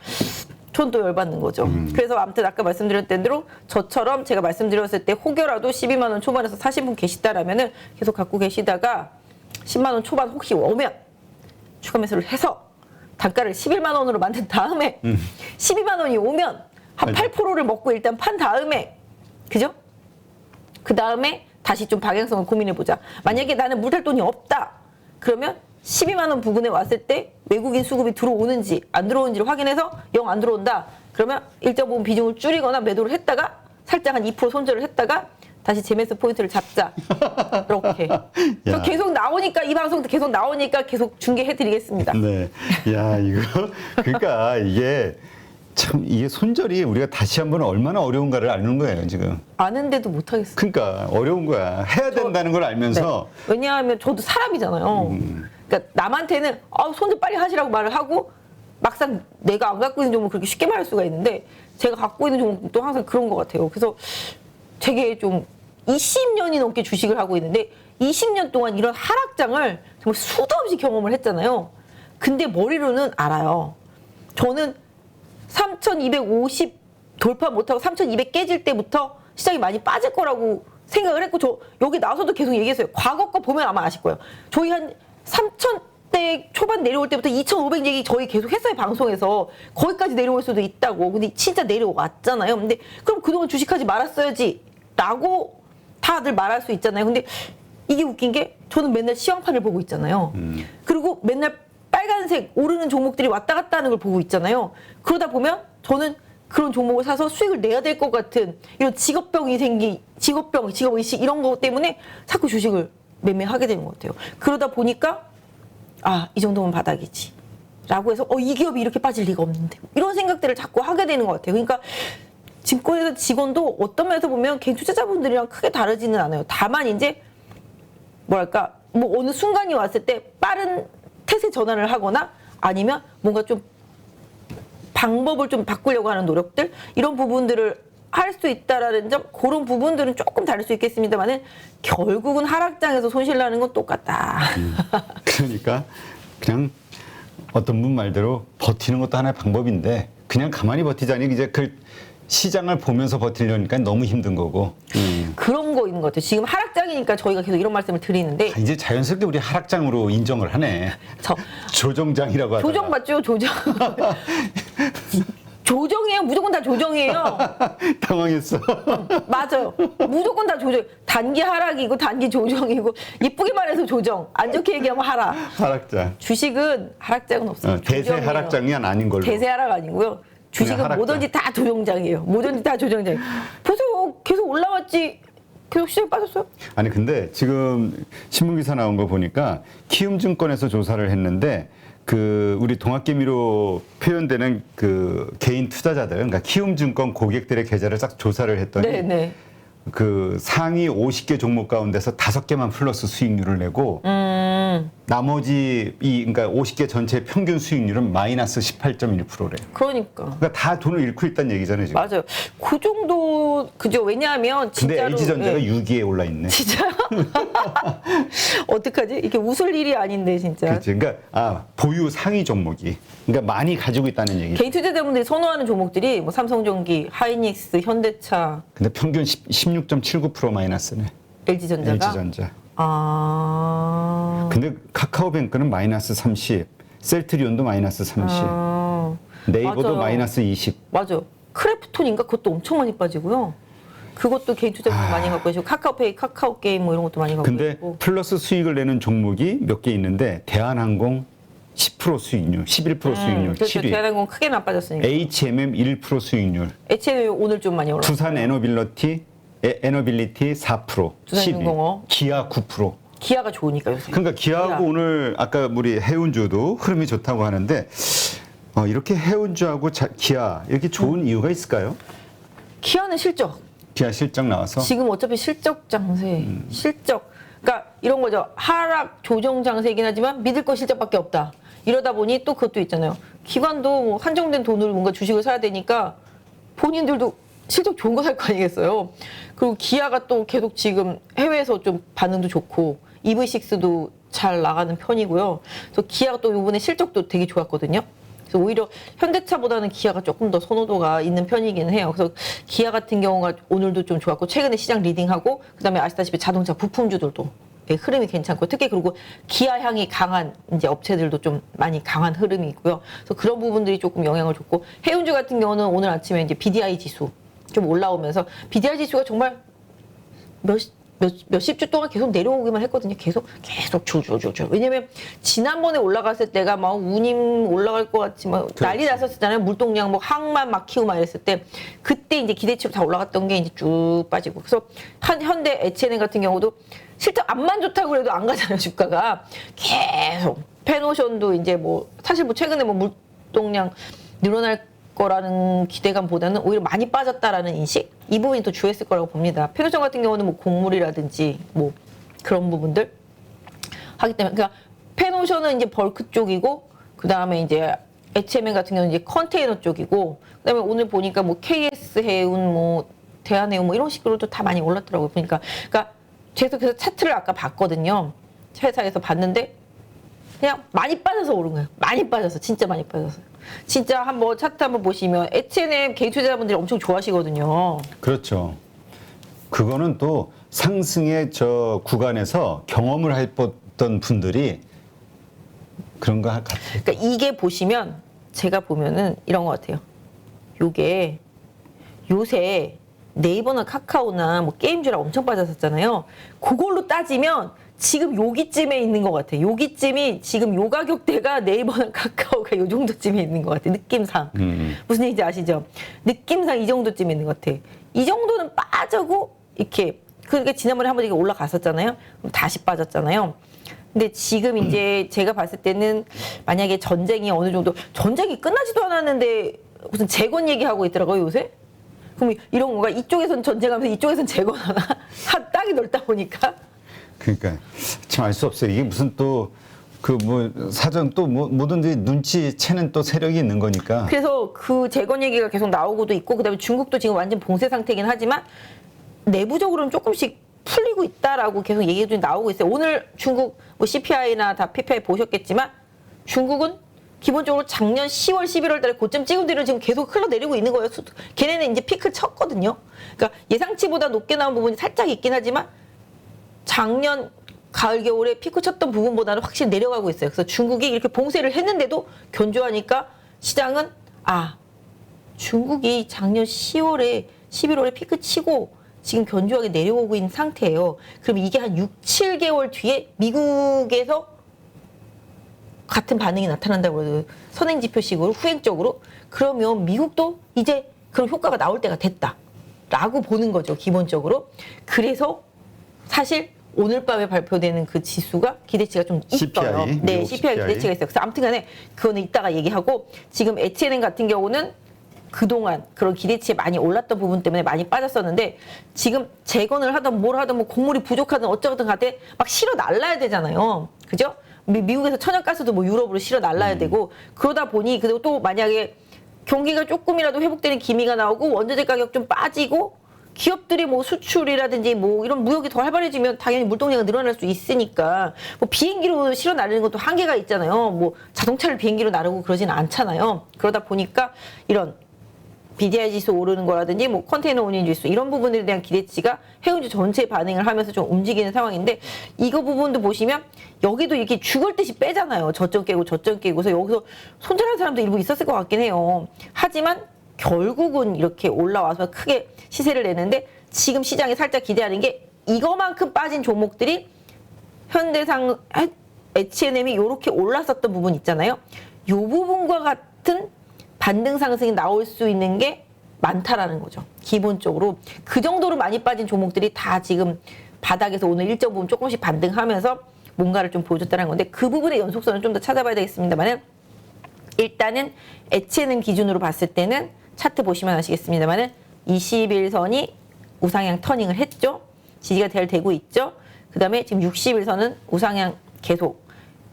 전 또 열받는 거죠. 그래서 아무튼 아까 말씀드렸던 대로 저처럼 제가 말씀드렸을 때 혹여라도 12만 원 초반에서 사신 분 계시다라면은 계속 갖고 계시다가 10만 원 초반 혹시 오면 추가 매수를 해서 단가를 11만 원으로 만든 다음에 12만 원이 오면 한 맞아. 8%를 먹고 일단 판 다음에 그죠? 그 다음에 다시 좀 방향성을 고민해보자. 만약에 나는 물탈 돈이 없다. 그러면 12만 원 부근에 왔을 때 외국인 수급이 들어오는지 안 들어오는지를 확인해서 영 안 들어온다. 그러면 일정 부분 비중을 줄이거나 매도를 했다가 살짝 한 2% 손절을 했다가 다시 재매수 포인트를 잡자. 이렇게. 저 계속 나오니까 이 방송도 계속 나오니까 계속 중계해드리겠습니다. 네. 야, 이거 그러니까 이게 참 이게 손절이 우리가 다시 한번 얼마나 어려운가를 아는 거예요, 지금. 아는데도 못하겠어요. 그러니까 어려운 거야. 해야 된다는 걸 알면서 네. 왜냐하면 저도 사람이잖아요. 그러니까 남한테는 손좀 빨리 하시라고 말을 하고 막상 내가 안 갖고 있는 종목 그렇게 쉽게 말할 수가 있는데 제가 갖고 있는 종목도 항상 그런 것 같아요. 그래서 되게 좀 20년이 넘게 주식을 하고 있는데 20년 동안 이런 하락장을 정말 수도 없이 경험을 했잖아요. 근데 머리로는 알아요. 저는 3,250 돌파 못하고 3,200 깨질 때부터 시장이 많이 빠질 거라고 생각을 했고 저 여기 나와서도 계속 얘기했어요. 과거 거 보면 아마 아실 거예요. 저희 한 3,000대 초반 내려올 때부터 2,500 얘기 저희 계속 했어요. 방송에서. 거기까지 내려올 수도 있다고. 근데 진짜 내려왔잖아요. 근데 그럼 그동안 주식하지 말았어야지 라고 다들 말할 수 있잖아요. 근데 이게 웃긴 게 저는 맨날 시황판을 보고 있잖아요. 그리고 맨날 빨간색 오르는 종목들이 왔다 갔다 하는 걸 보고 있잖아요. 그러다 보면 저는 그런 종목을 사서 수익을 내야 될 것 같은 이런 직업의식 이런 것 때문에 자꾸 주식을 매매하게 되는 것 같아요. 그러다 보니까 이 정도면 바닥이지 라고 해서 이 기업이 이렇게 빠질 리가 없는데 이런 생각들을 자꾸 하게 되는 것 같아요. 그러니까 증권회사 직원도 어떤 면에서 보면 개인 투자자분들이랑 크게 다르지는 않아요. 다만 이제 뭐랄까 뭐 어느 순간이 왔을 때 빠른 태세 전환을 하거나 아니면 뭔가 좀 방법을 좀 바꾸려고 하는 노력들 이런 부분들을 할 수 있다라는 점 그런 부분들은 조금 다를 수 있겠습니다만은 결국은 하락장에서 손실 나는 건 똑같다. 그러니까 그냥 어떤 분 말대로 버티는 것도 하나의 방법인데 그냥 가만히 버티자니 이제 그 시장을 보면서 버티려니까 너무 힘든 거고. 그런 거 있는 것 같아요. 지금 하락장이니까 저희가 계속 이런 말씀을 드리는데 이제 자연스럽게 우리 하락장으로 인정을 하네. 조정장이라고 하더라. 조정 맞죠? 조정. 조정이에요. 무조건 다 조정이에요. 당황했어. 맞아요. 무조건 다 조정. 단기 하락이고 단기 조정이고 예쁘게 말해서 조정. 안 좋게 얘기하면 하락. 하락장. 주식은 하락장은 없어요. 대세 조정이에요. 하락장이 아닌 걸로. 대세 하락 아니고요. 주식은 하락장. 뭐든지 다 조정장이에요. 뭐든지 다 조정장. 보세요. 계속 올라왔지. 계속 시장이 빠졌어요. 아니 근데 지금 신문 기사 나온 거 보니까 키움증권에서 조사를 했는데 그 우리 동학개미로 표현되는 그 개인 투자자들, 그러니까 키움증권 고객들의 계좌를 싹 조사를 했더니 네네. 그 상위 50개 종목 가운데서 5개만 플러스 수익률을 내고 나머지 그러니까 50개 전체 평균 수익률은 마이너스 18.1%래요. 그러니까. 그러니까 다 돈을 잃고 있다는 얘기잖아요 지금. 맞아요. 그 정도 그죠. 왜냐하면 근데 진짜로 LG전자가 예. 6위에 올라 있네. 진짜요? 어떡하지? 이게 웃을 일이 아닌데 진짜. 그렇지. 그러니까 보유 상위 종목이 그러니까 많이 가지고 있다는 얘기죠. 개인 투자자분들이 선호하는 종목들이 뭐 삼성전기, 하이닉스, 현대차, 근데 평균 16.79% 마이너스네. LG전자가. LG전자. 아. 근데 카카오뱅크는 마이너스 30, 셀트리온도 마이너스 30, 네이버도 맞아요. 마이너스 20. 맞아요. 크래프톤인가 그것도 엄청 많이 빠지고요. 그것도 개인 투자자분들 많이 갖고 계시고 카카오페이, 카카오게임 뭐 이런 것도 많이 갖고 근데 계시고. 플러스 수익을 내는 종목이 몇 개 있는데 대한항공 10% 수익률, 11% 수익률, 그렇죠. 7위. 대한항공 크게 나빠졌으니까. HMM 1% 수익률. HM 오늘 좀 많이 올랐어요. 두산 에너빌리티 4%, 두산중공업. 10위. 기아 9%. 기아가 좋으니까 요새. 그러니까 기아하고 기아. 오늘 아까 우리 해운주도 흐름이 좋다고 하는데 이렇게 해운주하고 기아 이렇게 좋은 이유가 있을까요? 기아는 실적. 기아 실적 나와서 지금 어차피 실적 장세, 실적. 그러니까 이런 거죠. 하락 조정 장세이긴 하지만 믿을 거 실적밖에 없다. 이러다 보니 또 그것도 있잖아요. 기관도 뭐 한정된 돈으로 뭔가 주식을 사야 되니까 본인들도 실적 좋은 거 살 거 아니겠어요. 그리고 기아가 또 계속 지금 해외에서 좀 반응도 좋고 EV6도 잘 나가는 편이고요. 그래서 기아가 또 이번에 실적도 되게 좋았거든요. 그래서 오히려 현대차보다는 기아가 조금 더 선호도가 있는 편이긴 해요. 그래서 기아 같은 경우가 오늘도 좀 좋았고 최근에 시장 리딩하고 그다음에 아시다시피 자동차 부품주들도 흐름이 괜찮고 특히 그리고 기아 향이 강한 이제 업체들도 좀 많이 강한 흐름이 있고요. 그래서 그런 부분들이 조금 영향을 줬고 해운주 같은 경우는 오늘 아침에 이제 BDI 지수 좀 올라오면서 BDI 지수가 정말 몇십 주 동안 계속 내려오기만 했거든요. 계속 줄줄줄줄. 왜냐면 지난번에 올라갔을 때가 막 운임 올라갈 것 같지 막 난리 났었잖아요. 물동량 뭐 항만 막히고 막 이랬을 때 그때 이제 기대치로 다 올라갔던 게 이제 쭉 빠지고. 그래서 현대 H&M 같은 경우도 실제 앞만 좋다고 그래도 안 가잖아요. 주가가 계속. 페노션도 이제 뭐 사실 뭐 최근에 뭐 물동량 늘어날 거라는 기대감보다는 오히려 많이 빠졌다라는 인식 이 부분이 더 주했을 거라고 봅니다. 페노션 같은 경우는 뭐 곡물이라든지 뭐 그런 부분들 하기 때문에 그러니까 페노션은 이제 벌크 쪽이고 그 다음에 이제 H&M 같은 경우는 이제 컨테이너 쪽이고 그다음에 오늘 보니까 뭐 KS 해운 뭐 대한해운 뭐 이런 식으로도 다 많이 올랐더라고요. 보니까 그러니까 계속해서 차트를 아까 봤거든요. 회사에서 봤는데 그냥 많이 빠져서 오른 거예요. 많이 빠져서 진짜 많이 빠져서. 진짜 한번 차트 한번 보시면 H&M 개인 투자자분들이 엄청 좋아하시거든요. 그렇죠. 그거는 또 상승의 저 구간에서 경험을 해봤던 분들이 그런 거 같아요. 그러니까 이게 보시면 제가 보면은 이런 것 같아요. 요게 요새 네이버나 카카오나 뭐 게임주라 엄청 빠졌었잖아요. 그걸로 따지면 지금 여기쯤에 있는 것 같아. 여기쯤이 지금 요 가격대가 네이버나 카카오가 요 정도쯤에 있는 것 같아. 느낌상. 무슨 얘기인지 아시죠? 느낌상 이 정도쯤에 있는 것 같아. 이 정도는 빠지고 이렇게 그러니까 지난번에 한번 이렇게 올라갔었잖아요. 그럼 다시 빠졌잖아요. 근데 지금 이제 제가 봤을 때는 만약에 전쟁이 어느 정도 전쟁이 끝나지도 않았는데 무슨 재건 얘기하고 있더라고요 요새. 그럼 이런 건가? 이쪽에선 전쟁하면서 이쪽에선 재건하나? 땅이 넓다 보니까. 그러니까 참 알 수 없어요. 이게 무슨 또 그 뭐 사정 또 뭐 뭐든지 눈치채는 또 세력이 있는 거니까. 그래서 그 재건 얘기가 계속 나오고도 있고 그다음에 중국도 지금 완전 봉쇄 상태이긴 하지만 내부적으로는 조금씩 풀리고 있다라고 계속 얘기가 나오고 있어요. 오늘 중국 뭐 CPI나 다 PPI 보셨겠지만 중국은 기본적으로 작년 10월, 11월 달에 고점 찍은 뒤로 지금 계속 흘러내리고 있는 거예요. 걔네는 이제 피크를 쳤거든요. 그러니까 예상치보다 높게 나온 부분이 살짝 있긴 하지만 작년 가을 겨울에 피크 쳤던 부분보다는 확실히 내려가고 있어요. 그래서 중국이 이렇게 봉쇄를 했는데도 견조하니까 시장은 중국이 작년 10월에 11월에 피크 치고 지금 견조하게 내려오고 있는 상태예요. 그럼 이게 한 6, 7개월 뒤에 미국에서 같은 반응이 나타난다고 그래도 선행지표식으로 후행적으로 그러면 미국도 이제 그런 효과가 나올 때가 됐다라고 보는 거죠. 기본적으로. 그래서 사실 오늘 밤에 발표되는 그 지수가 기대치가 좀 있어요. CPI, 네, CPI 기대치가 있어요. 그래서 아무튼 간에 그거는 이따가 얘기하고 지금 H&M 같은 경우는 그동안 그런 기대치에 많이 올랐던 부분 때문에 많이 빠졌었는데 지금 재건을 하든 뭘 하든 뭐 곡물이 부족하든 어쩌든 간에 막 실어 날라야 되잖아요. 그죠? 미국에서 천연가스도 뭐 유럽으로 실어 날라야 되고 그러다 보니 그리고 또 만약에 경기가 조금이라도 회복되는 기미가 나오고 원자재 가격 좀 빠지고 기업들이 뭐 수출이라든지 뭐 이런 무역이 더 활발해지면 당연히 물동량이 늘어날 수 있으니까 뭐 비행기로 실어 나르는 것도 한계가 있잖아요. 뭐 자동차를 비행기로 나르고 그러진 않잖아요. 그러다 보니까 이런 BDI 지수 오르는 거라든지 뭐 컨테이너 운임 지수 이런 부분들에 대한 기대치가 해운주 전체 반응을 하면서 좀 움직이는 상황인데 이거 부분도 보시면 여기도 이렇게 죽을 듯이 빼잖아요. 저점 깨고 저점 깨고서 여기서 손절한 사람도 일부 있었을 것 같긴 해요. 하지만 결국은 이렇게 올라와서 크게 시세를 내는데 지금 시장이 살짝 기대하는 게 이거만큼 빠진 종목들이 현대상 H&M이 이렇게 올랐었던 부분 있잖아요. 이 부분과 같은 반등 상승이 나올 수 있는 게 많다라는 거죠. 기본적으로 그 정도로 많이 빠진 종목들이 다 지금 바닥에서 오늘 일정 부분 조금씩 반등하면서 뭔가를 좀 보여줬다는 건데 그 부분의 연속선을 좀 더 찾아봐야 되겠습니다만은 일단은 H&M 기준으로 봤을 때는 차트 보시면 아시겠습니다만은 21선이 우상향 터닝을 했죠. 지지가 잘 되고 있죠. 그 다음에 지금 60일선은 우상향 계속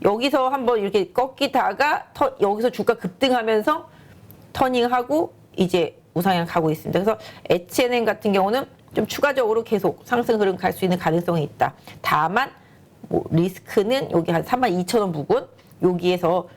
여기서 한번 이렇게 꺾이다가 여기서 주가 급등하면서 터닝하고 이제 우상향 가고 있습니다. 그래서 H&M 같은 경우는 좀 추가적으로 계속 상승 흐름 갈 수 있는 가능성이 있다. 다만 뭐 리스크는 여기 한 32,000원 부근 여기서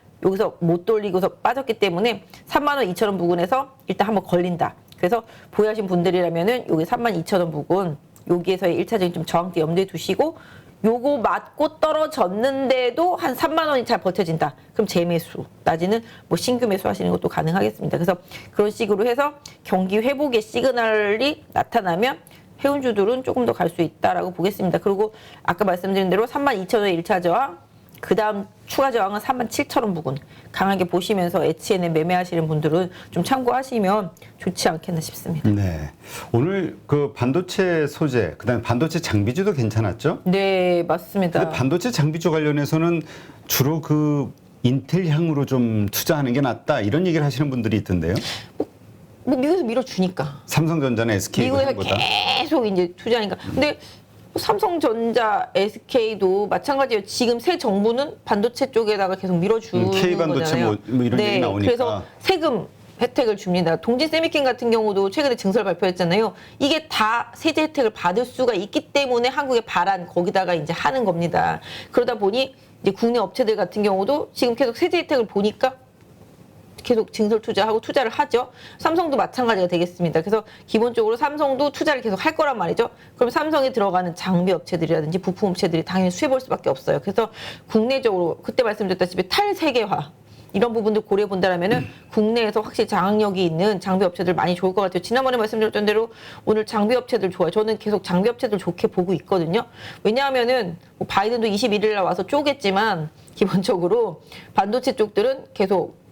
못 돌리고서 빠졌기 때문에 32,000원 부근에서 일단 한번 걸린다. 그래서 보유하신 분들이라면은 여기 32,000원 부근 여기에서의 1차적인 좀 저항대 염두에 두시고 요거 맞고 떨어졌는데도 한 3만 원이 잘 버텨진다. 그럼 재매수, 낮에는 뭐 신규 매수 하시는 것도 가능하겠습니다. 그래서 그런 식으로 해서 경기 회복의 시그널이 나타나면 해운주들은 조금 더 갈 수 있다라고 보겠습니다. 그리고 아까 말씀드린 대로 32,000원의 1차 저항, 그 다음 추가 저항은 37,000원 부근 강하게 보시면서 HNM 매매하시는 분들은 좀 참고하시면 좋지 않겠나 싶습니다. 네. 오늘 그 반도체 소재, 그다음에 반도체 장비주도 괜찮았죠? 네, 맞습니다. 근데 반도체 장비주 관련해서는 주로 그 인텔 향으로 좀 투자하는 게 낫다 이런 얘기를 하시는 분들이 있던데요. 뭐 미국에서 밀어주니까. 삼성전자나 SK 미국에서 보다. 계속 이제 투자하니까. 근데 삼성전자, SK도 마찬가지예요. 지금 새 정부는 반도체 쪽에다가 계속 밀어주는 K 반도체 거잖아요. 뭐 이런 얘기 나오니까. 그래서 세금 혜택을 줍니다. 동진 세미캠 같은 경우도 최근에 증설 발표했잖아요. 이게 다 세제 혜택을 받을 수가 있기 때문에 한국의 발안 거기다가 이제 하는 겁니다. 그러다 보니 이제 국내 업체들 같은 경우도 지금 계속 세제 혜택을 보니까 계속 증설 투자하고 투자를 하죠. 삼성도 마찬가지가 되겠습니다. 그래서 기본적으로 삼성도 투자를 계속 할 거란 말이죠. 그럼 삼성에 들어가는 장비 업체들이라든지 부품 업체들이 당연히 수혜 볼 수밖에 없어요. 그래서 국내적으로 그때 말씀드렸다시피 탈세계화 이런 부분들 고려해 본다라면은 국내에서 확실히 장악력이 있는 장비 업체들 많이 좋을 것 같아요. 지난번에 말씀드렸던 대로 오늘 장비 업체들 좋아요. 저는 계속 장비 업체들 좋게 보고 있거든요. 왜냐하면은 뭐 바이든도 21일 날 와서 쪼겠지만 기본적으로 반도체 쪽들은 계속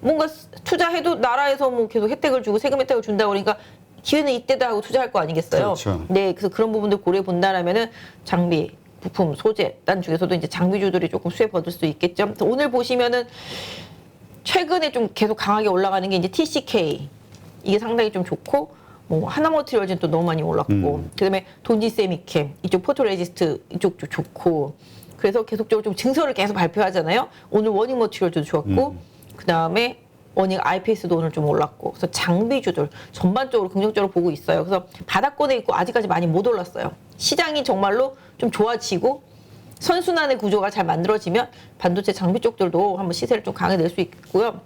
뭔가 투자해도 나라에서 뭐 계속 혜택을 주고 세금 혜택을 준다 그러니까 기회는 이때다 하고 투자할 거 아니겠어요? 그렇죠. 네, 그래서 그런 부분들 고려해 본다라면은 장비, 부품, 소재 단 중에서도 이제 장비주들이 조금 수혜 받을 수 있겠죠. 오늘 보시면은 최근에 좀 계속 강하게 올라가는 게 이제 TCK 이게 상당히 좀 좋고 뭐 하나머티리얼즈는 또 너무 많이 올랐고 그다음에 돈지 세미캠 이쪽 포토레지스트 이쪽도 좋고 그래서 계속적으로 좀 증설을 계속 발표하잖아요. 오늘 워닝 머티리얼도 좋았고. 그 다음에 워닝 IPS도 오늘 좀 올랐고 그래서 장비주들 전반적으로 긍정적으로 보고 있어요. 그래서 바닥권에 있고 아직까지 많이 못 올랐어요. 시장이 정말로 좀 좋아지고 선순환의 구조가 잘 만들어지면 반도체 장비 쪽들도 한번 시세를 좀 강하게 낼 수 있고요.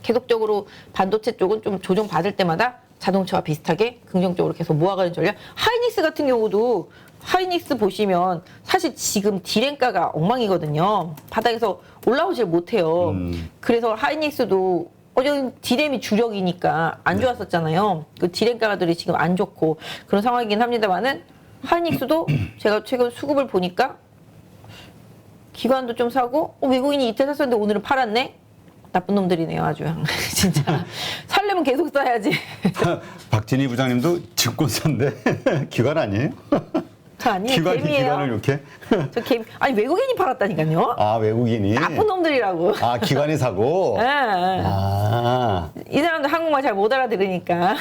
계속적으로 반도체 쪽은 좀 조정받을 때마다 자동차와 비슷하게 긍정적으로 계속 모아가는 전략. 하이닉스 같은 경우도 하이닉스 보시면 사실 지금 디램가가 엉망이거든요. 바닥에서 올라오질 못해요. 그래서 하이닉스도 어제 디램이 주력이니까 안 좋았었잖아요. 그 디램가들이 지금 안 좋고 그런 상황이긴 합니다만은 하이닉스도 제가 최근 수급을 보니까 기관도 좀 사고 외국인이 이틀 샀었는데 오늘은 팔았네. 나쁜 놈들이네요, 아주. 진짜. 살려면 계속 사야지. 박진희 부장님도 증권사인데 기관 아니에요? 아니, 기관이 개미예요. 기관을 이렇게? 저 개미. 아니, 외국인이 팔았다니까요. 아 외국인이? 나쁜 놈들이라고. 아 기관이 사고? 예. 아 이 사람들 한국말 잘 못 알아들으니까.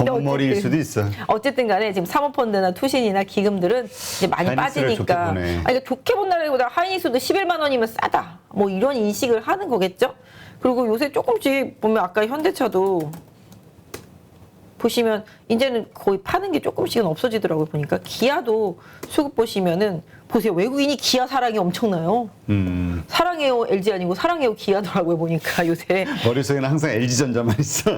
검머리일 수도 있어. 어쨌든 간에 지금 사모펀드나 투신이나 기금들은 이제 많이 하이닉스를 좋게 빠지니까. 보네. 아니, 그러니까 좋게 본다기보다 하이닉스도 11만 원이면 싸다. 뭐 이런 인식을 하는 거겠죠? 그리고 요새 조금씩 보면 아까 현대차도 보시면 이제는 거의 파는 게 조금씩은 없어지더라고요. 보니까 기아도 수급 보시면은 보세요. 외국인이 기아 사랑이 엄청나요. 사랑해요 LG 아니고 사랑해요 기아더라고요. 보니까 요새. 머릿속에는 항상 LG전자만 있어.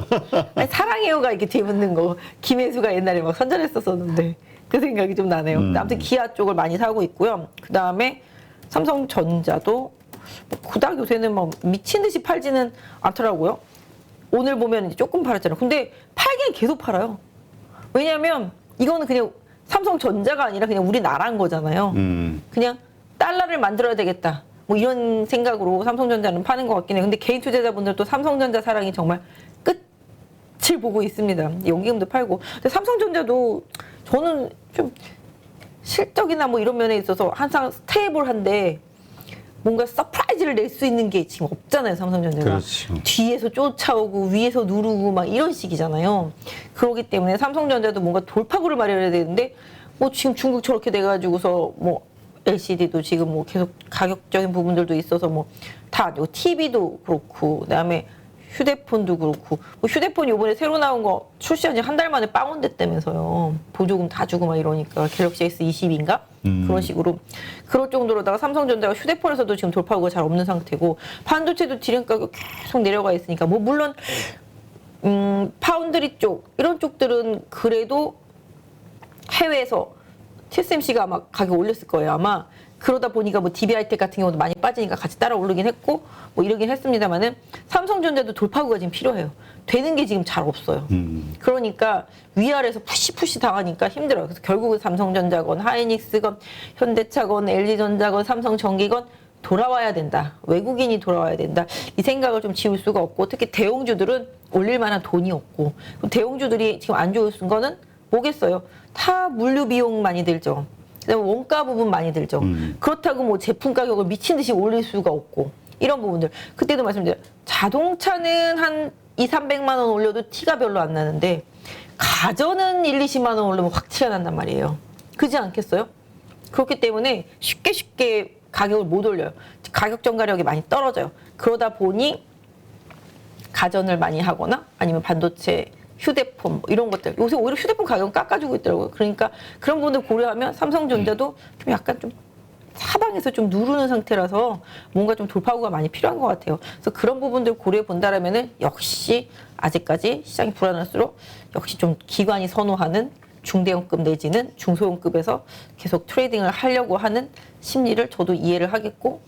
아니, 사랑해요가 이렇게 뒤붙는 거 김혜수가 옛날에 막 선전했었었는데 그 생각이 좀 나네요. 아무튼 기아 쪽을 많이 사고 있고요. 그 다음에 삼성전자도 뭐 그닥 요새는 막 미친 듯이 팔지는 않더라고요. 오늘 보면 이제 조금 팔았잖아요. 근데 팔기는 계속 팔아요. 왜냐하면 이거는 그냥 삼성전자가 아니라 그냥 우리나라인 거잖아요. 그냥 달러를 만들어야 되겠다. 뭐 이런 생각으로 삼성전자는 파는 것 같긴 해요. 근데 개인 투자자분들도 삼성전자 사랑이 정말 끝을 보고 있습니다. 연기금도 팔고. 근데 삼성전자도 저는 좀 실적이나 뭐 이런 면에 있어서 항상 스테이블한데 뭔가 서프라이즈를 낼 수 있는 게 지금 없잖아요, 삼성전자가. 그렇죠. 뒤에서 쫓아오고 위에서 누르고 막 이런 식이잖아요. 그렇기 때문에 삼성전자도 뭔가 돌파구를 마련해야 되는데 뭐 지금 중국 저렇게 돼가지고서 뭐 LCD도 지금 뭐 계속 가격적인 부분들도 있어서 뭐 다 TV도 그렇고 그다음에 휴대폰도 그렇고 뭐 휴대폰 요번에 새로 나온 거 출시한 지 한 달 만에 빵원 됐다면서요. 보조금 다 주고 막 이러니까 갤럭시 S20인가? 그런 식으로 그럴 정도로다가 삼성전자가 휴대폰에서도 지금 돌파구가 잘 없는 상태고 반도체도 디램 가격 계속 내려가 있으니까 뭐 물론 파운드리 쪽 이런 쪽들은 그래도 해외에서 TSMC가 아마 가격 올렸을 거예요. 아마 그러다 보니까 뭐 DB하이텍 같은 경우도 많이 빠지니까 같이 따라 오르긴 했고 뭐 이러긴 했습니다만은 삼성전자도 돌파구가 지금 필요해요. 되는 게 지금 잘 없어요. 그러니까 위아래에서 푸시 당하니까 힘들어요. 그래서 결국은 삼성전자건 하이닉스건 현대차건 LG전자건 삼성전기건 돌아와야 된다. 외국인이 돌아와야 된다. 이 생각을 좀 지울 수가 없고 특히 대형주들은 올릴 만한 돈이 없고 대형주들이 지금 안 좋은 거는 뭐겠어요? 다 물류 비용 많이 들죠. 그다음에 원가 부분 많이 들죠. 그렇다고 뭐 제품 가격을 미친 듯이 올릴 수가 없고 이런 부분들. 그때도 말씀드려요. 자동차는 한 200~300만 원 올려도 티가 별로 안 나는데 가전은 1~20만 원 올리면 확 티가 난단 말이에요. 그렇지 않겠어요? 그렇기 때문에 쉽게 가격을 못 올려요. 가격 전가력이 많이 떨어져요. 그러다 보니 가전을 많이 하거나 아니면 반도체, 휴대폰 뭐 이런 것들. 요새 오히려 휴대폰 가격은 깎아주고 있더라고요. 그러니까 그런 부분들 고려하면 삼성전자도 좀 약간 좀 하방에서 좀 누르는 상태라서 뭔가 좀 돌파구가 많이 필요한 것 같아요. 그래서 그런 부분들 고려해 본다라면은 역시 아직까지 시장이 불안할수록 역시 좀 기관이 선호하는 중대형급 내지는 중소형급에서 계속 트레이딩을 하려고 하는 심리를 저도 이해를 하겠고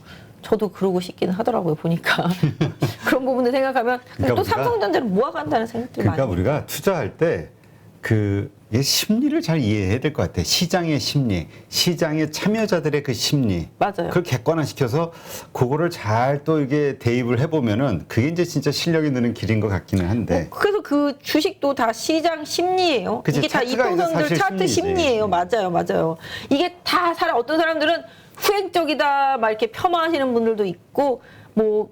저도 그러고 싶기는 하더라고요. 보니까 그런 부분을 생각하면 그러니까 또 삼성전자를 모아간다는 생각들이 많이. 그러니까 우리가 투자할 때 이 심리를 잘 이해해야 될 것 같아. 시장의 심리, 시장의 참여자들의 그 심리. 맞아요. 그걸 객관화시켜서 그거를 잘 또 이게 대입을 해보면은 그게 이제 진짜 실력이 느는 길인 것 같기는 한데. 그래서 그 주식도 다 시장 심리예요. 그치, 이게 다 차트가 이제 이평선들 사실 차트 심리지. 심리예요. 맞아요. 이게 다 어떤 사람들은 후행적이다 막 이렇게 폄하하시는 분들도 있고 뭐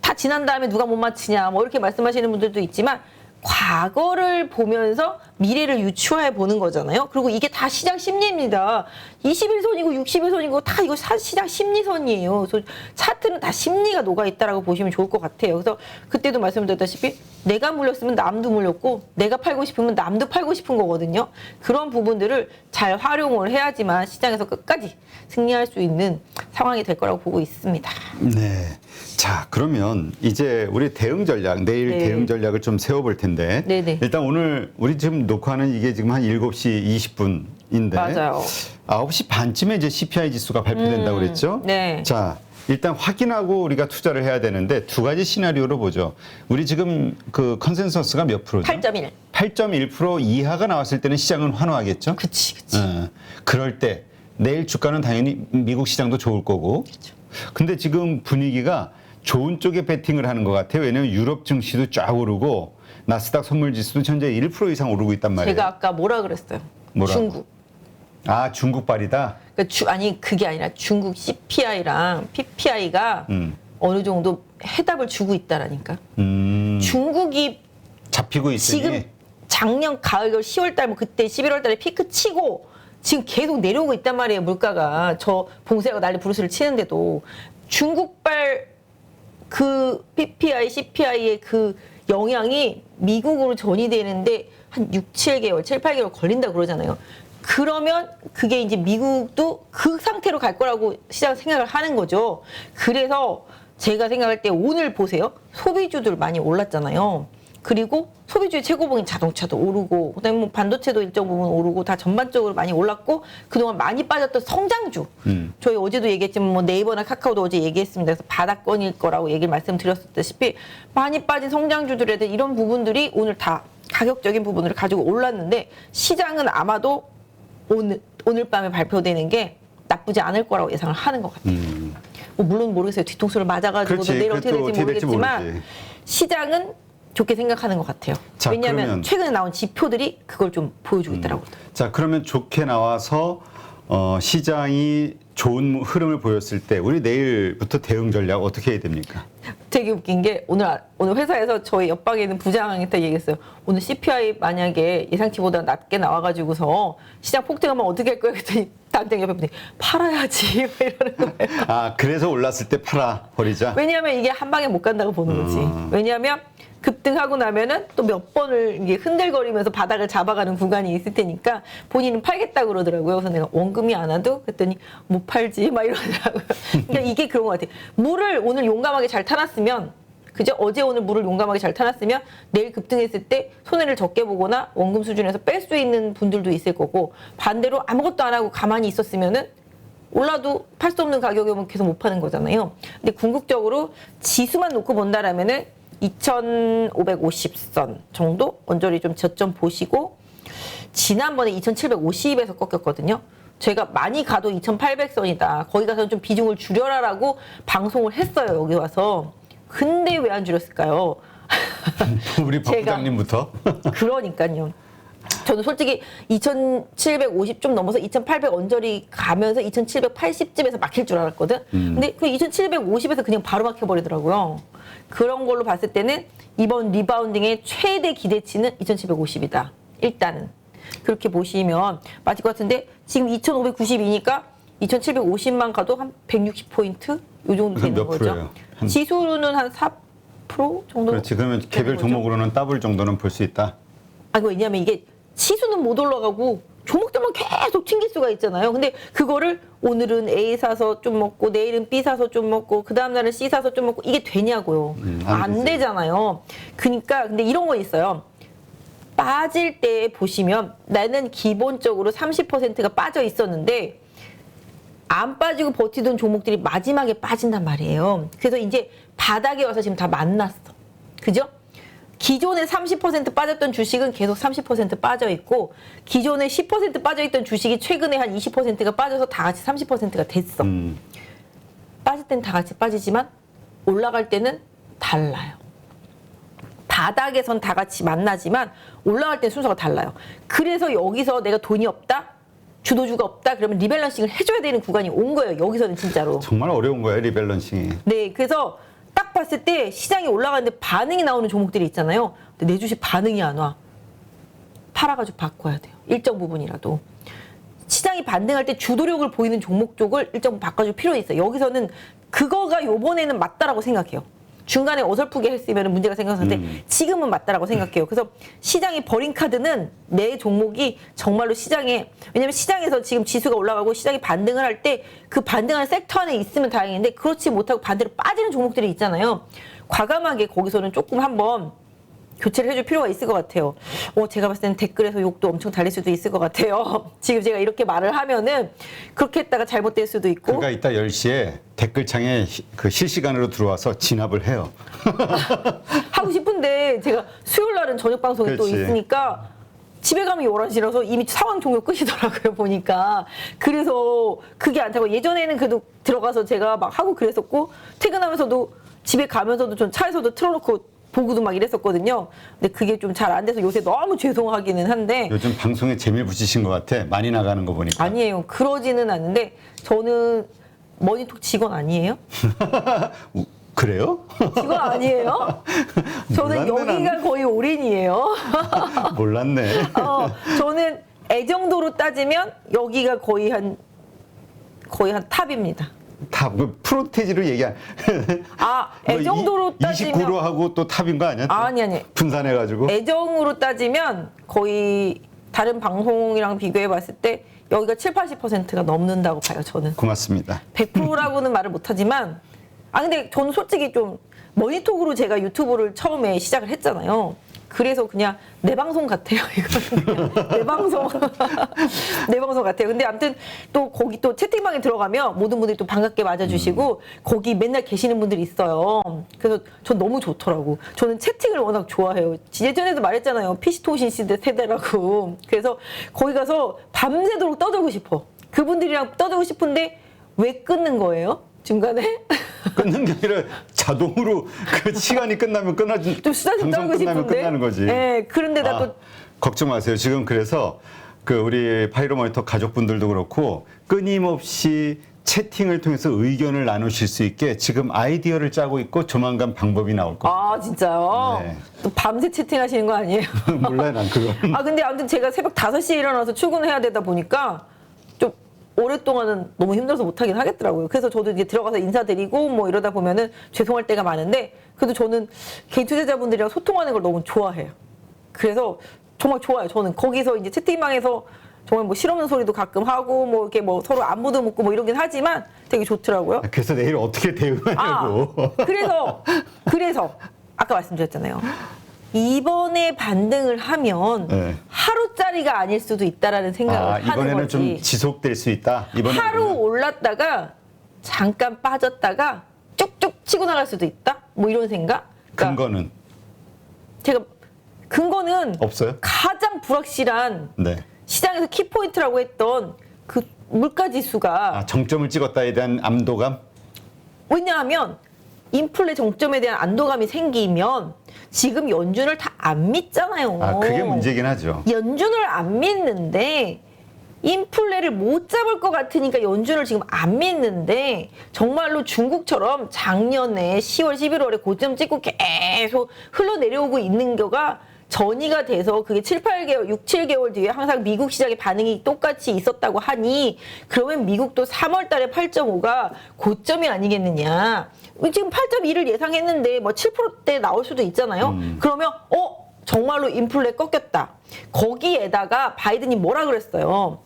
다 지난 다음에 누가 못 맞히냐 뭐 이렇게 말씀하시는 분들도 있지만 과거를 보면서 미래를 유추해 보는 거잖아요. 그리고 이게 다 시장 심리입니다. 21선이고 61선이고 다 이거 시장 심리선이에요. 그래서 차트는 다 심리가 녹아있다라고 보시면 좋을 것 같아요. 그래서 그때도 말씀드렸다시피 내가 물렸으면 남도 물렸고 내가 팔고 싶으면 남도 팔고 싶은 거거든요. 그런 부분들을 잘 활용을 해야지만 시장에서 끝까지 승리할 수 있는 상황이 될 거라고 보고 있습니다. 네. 자, 그러면 이제 우리 대응 전략, 내일 네. 대응 전략을 좀 세워볼 텐데. 네네. 일단 오늘 우리 지금 녹화는 이게 지금 한 7시 20분인데. 맞아요. 9시 반쯤에 이제 CPI 지수가 발표된다고 그랬죠? 네. 자, 일단 확인하고 우리가 투자를 해야 되는데 두 가지 시나리오로 보죠. 우리 지금 그 컨센서스가 몇 프로죠? 8.1. 8.1% 이하가 나왔을 때는 시장은 환호하겠죠? 그치. 그럴 때 내일 주가는 당연히 미국 시장도 좋을 거고. 근데 지금 분위기가 좋은 쪽에 베팅을 하는 것 같아요. 왜냐하면 유럽 증시도 쫙 오르고 나스닥 선물 지수도 현재 1% 이상 오르고 있단 말이에요. 제가 아까 뭐라 그랬어요? 뭐라고? 중국. 아, 중국발이다? 그러니까 아니 그게 아니라 중국 CPI랑 PPI가 어느 정도 해답을 주고 있다라니까. 중국이 잡히고 있으니. 지금 작년 가을 10월달 뭐 그때 11월달에 피크 치고 지금 계속 내려오고 있단 말이에요. 물가가 저 봉쇄가 난리 부르스를 치는데도 중국발 그 PPI, CPI의 그 영향이 미국으로 전이되는데 한 6, 7개월, 7, 8개월 걸린다 그러잖아요. 그러면 그게 이제 미국도 그 상태로 갈 거라고 시장 생각을 하는 거죠. 그래서 제가 생각할 때 오늘 보세요. 소비주들 많이 올랐잖아요. 그리고 소비주의 최고봉인 자동차도 오르고 그다음에 뭐 반도체도 일정 부분 오르고 다 전반적으로 많이 올랐고 그동안 많이 빠졌던 성장주 저희 어제도 얘기했지만 뭐 네이버나 카카오도 어제 얘기했습니다. 그래서 바닥권일 거라고 얘기를 말씀드렸다시피 많이 빠진 성장주들에 대한 이런 부분들이 오늘 다 가격적인 부분을 가지고 올랐는데 시장은 아마도 오늘 밤에 발표되는 게 나쁘지 않을 거라고 예상을 하는 것 같아요. 뭐 물론 모르겠어요. 뒤통수를 맞아가지고도 그렇지. 내일 어떻게 될지 어떻게 될지 모르겠지만 모르지. 시장은 좋게 생각하는 것 같아요. 자, 왜냐하면 그러면- 최근에 나온 지표들이 그걸 좀 보여주고 있더라고요. 자, 그러면 좋게 나와서 시장이 좋은 흐름을 보였을 때 우리 내일부터 대응 전략 어떻게 해야 됩니까? 되게 웃긴 게 오늘 회사에서 저희 옆방에 있는 부장한테 얘기했어요. 오늘 CPI 만약에 예상치보다 낮게 나와가지고서 시장 폭등하면 어떻게 할 거야? 그랬더니 당장 옆에 분이 팔아야지 막 이러는 거예요. 아, 그래서 올랐을 때 팔아 버리자. 왜냐하면 이게 한 방에 못 간다고 보는 거지. 왜냐하면 급등하고 나면은 또 몇 번을 이게 흔들거리면서 바닥을 잡아가는 구간이 있을 테니까 본인은 팔겠다 그러더라고요. 그래서 내가 원금이 안 와도 그랬더니 못 팔지 막 이러더라고요. 그러니까 이게 그런 것 같아요. 물을 오늘 용감하게 잘 타놨으면 그죠? 어제 오늘 물을 용감하게 잘 타놨으면 내일 급등했을 때 손해를 적게 보거나 원금 수준에서 뺄 수 있는 분들도 있을 거고, 반대로 아무것도 안 하고 가만히 있었으면은 올라도 팔 수 없는 가격에 오면 계속 못 파는 거잖아요. 근데 궁극적으로 지수만 놓고 본다라면은 2,550선 정도 언저리 좀 저점 보시고, 지난번에 2,750에서 꺾였거든요. 제가 많이 가도 2,800선이다. 거기 가서는 좀 비중을 줄여라라고 방송을 했어요. 여기 와서. 근데 왜 안 줄였을까요? 우리 박 부장님부터. 그러니까요. 저는 솔직히 2,750 좀 넘어서 2,800 언저리 가면서 2,780쯤에서 막힐 줄 알았거든. 근데 그 2,750에서 그냥 바로 막혀버리더라고요. 그런 걸로 봤을 때는 이번 리바운딩의 최대 기대치는 2,750이다. 일단은. 그렇게 보시면 맞을 것 같은데, 지금 2,592니까 2,750만 가도 한 160포인트? 요 정도 되는 몇 거죠. 프로예요? 지수는 한 4% 정도? 그렇지. 그러면 개별 거죠? 종목으로는 더블 정도는 볼 수 있다. 아니, 왜냐면 이게 지수는 못 올라가고 종목들만 계속 튕길 수가 있잖아요. 근데 그거를 오늘은 A 사서 좀 먹고 내일은 B 사서 좀 먹고 그 다음 날은 C 사서 좀 먹고, 이게 되냐고요. 안 되지. 되잖아요. 그러니까 근데 이런 거 있어요. 빠질 때 보시면 나는 기본적으로 30%가 빠져 있었는데 안 빠지고 버티던 종목들이 마지막에 빠진단 말이에요. 그래서 이제 바닥에 와서 지금 다 만났어. 그죠? 기존에 30% 빠졌던 주식은 계속 30% 빠져 있고, 기존에 10% 빠져 있던 주식이 최근에 한 20%가 빠져서 다 같이 30%가 됐어. 빠질 땐 다 같이 빠지지만 올라갈 때는 달라요. 바닥에선 다 같이 만나지만 올라갈 땐 순서가 달라요. 그래서 여기서 내가 돈이 없다? 주도주가 없다? 그러면 리밸런싱을 해줘야 되는 구간이 온 거예요. 여기서는 진짜로. 정말 어려운 거예요, 리밸런싱이. 네, 그래서 딱 봤을 때 시장이 올라가는데 반응이 나오는 종목들이 있잖아요. 근데 내 주식 반응이 안 와. 팔아가지고 바꿔야 돼요. 일정 부분이라도. 시장이 반등할 때 주도력을 보이는 종목 쪽을 일정 부분 바꿔줄 필요가 있어요. 여기서는 그거가 요번에는 맞다라고 생각해요. 중간에 어설프게 했으면 문제가 생겼는데 지금은 맞다라고 생각해요. 그래서 시장이 버린 카드는 내 종목이 정말로 시장에, 왜냐면 시장에서 지금 지수가 올라가고 시장이 반등을 할 때 그 반등하는 섹터 안에 있으면 다행인데, 그렇지 못하고 반대로 빠지는 종목들이 있잖아요. 과감하게 거기서는 조금 한번 교체를 해줄 필요가 있을 것 같아요. 제가 봤을 때는 댓글에서 욕도 엄청 달릴 수도 있을 것 같아요. 지금 제가 이렇게 말을 하면은 그렇게 했다가 잘못될 수도 있고. 그러니까 이따 10시에 댓글창에 그 실시간으로 들어와서 진압을 해요. 하고 싶은데 제가 수요일 날은 저녁 방송이 또 그렇지. 있으니까 집에 가면 11시라서 이미 상황 종료 끝이더라고요, 보니까. 그래서 그게 안 타고, 예전에는 그래도 들어가서 제가 막 하고 그랬었고, 퇴근하면서도 집에 가면서도 전 차에서도 틀어놓고 보고도 막 이랬었거든요. 근데 그게 좀 잘 안 돼서 요새 너무 죄송하기는 한데. 요즘 방송에 재미를 붙이신 것 같아. 많이 나가는 거 보니까. 아니에요. 그러지는 않는데, 저는 머니톡 직원 아니에요? 그래요? 직원 아니에요? 저는 몰랐네, 여기가 거의 올인이에요. 몰랐네. 저는 애정도로 따지면 여기가 거의 한 탑입니다. 탑, 그 프로테지로 얘기한. 애정도로 따지면 29로 하고 또 탑인 거 아니야? 또? 아니. 분산해가지고. 애정으로 따지면 거의 다른 방송이랑 비교해 봤을 때 여기가 70-80%가 넘는다고 봐요, 저는. 고맙습니다. 100%라고는 말을 못하지만, 근데 저는 솔직히 좀 머니톡으로 제가 유튜브를 처음에 시작을 했잖아요. 그래서 그냥 내 방송 같아요. 이거는 그냥 내 방송. 내 방송 같아요. 근데 아무튼 또 거기 또 채팅방에 들어가면 모든 분들이 또 반갑게 맞아주시고 거기 맨날 계시는 분들이 있어요. 그래서 전 너무 좋더라고. 저는 채팅을 워낙 좋아해요. 예전에도 말했잖아요. PC통신 시대 세대라고. 그래서 거기 가서 밤새도록 떠들고 싶어. 그분들이랑 떠들고 싶은데 왜 끊는 거예요? 중간에? 끊는 게 아니라 자동으로 그 시간이 끝나면 끊어진. 좀 수다 좀 떨고 싶은데. 끝나는 거지. 네, 그런데 나 또 걱정 마세요. 지금 그래서 그 우리 파이로 모니터 가족분들도 그렇고 끊임없이 채팅을 통해서 의견을 나누실 수 있게 지금 아이디어를 짜고 있고 조만간 방법이 나올 거예요. 진짜요? 네. 또 밤새 채팅하시는 거 아니에요? 몰라요, 난 그거. 근데 아무튼 제가 새벽 5시에 일어나서 출근해야 되다 보니까 좀 오랫동안은 너무 힘들어서 못하긴 하겠더라고요. 그래서 저도 이제 들어가서 인사드리고 뭐 이러다 보면은 죄송할 때가 많은데, 그래도 저는 개인 투자자분들이랑 소통하는 걸 너무 좋아해요. 그래서 정말 좋아요. 저는 거기서 이제 채팅방에서 정말 뭐 실없는 소리도 가끔 하고 뭐 이렇게 뭐 서로 안부도 묻고 뭐 이러긴 하지만 되게 좋더라고요. 그래서 내일 어떻게 대응하냐고. 그래서 아까 말씀드렸잖아요. 이번에 반등을 하면 네. 하루짜리가 아닐 수도 있다라는 생각을 하는 이번에는 거지. 좀 지속될 수 있다. 이번에는 하루 그러면. 올랐다가 잠깐 빠졌다가 쭉쭉 치고 나갈 수도 있다. 뭐 이런 생각. 그러니까 근거는 제가 근거는 없어요? 가장 불확실한 네. 시장에서 키포인트라고 했던 그 물가지수가 정점을 찍었다에 대한 암도감? 왜냐하면 인플레 정점에 대한 안도감이 생기면 지금 연준을 다 안 믿잖아요. 그게 문제긴 하죠. 연준을 안 믿는데 인플레를 못 잡을 것 같으니까 연준을 지금 안 믿는데 정말로 중국처럼 작년에 10월, 11월에 고점 찍고 계속 흘러내려오고 있는 거가 전이가 돼서 그게 7, 8개월, 6, 7개월 뒤에 항상 미국 시장의 반응이 똑같이 있었다고 하니 그러면 미국도 3월 달에 8.5가 고점이 아니겠느냐. 지금 8.2를 예상했는데 뭐 7%대 나올 수도 있잖아요. 그러면 정말로 인플레 꺾였다. 거기에다가 바이든이 뭐라 그랬어요.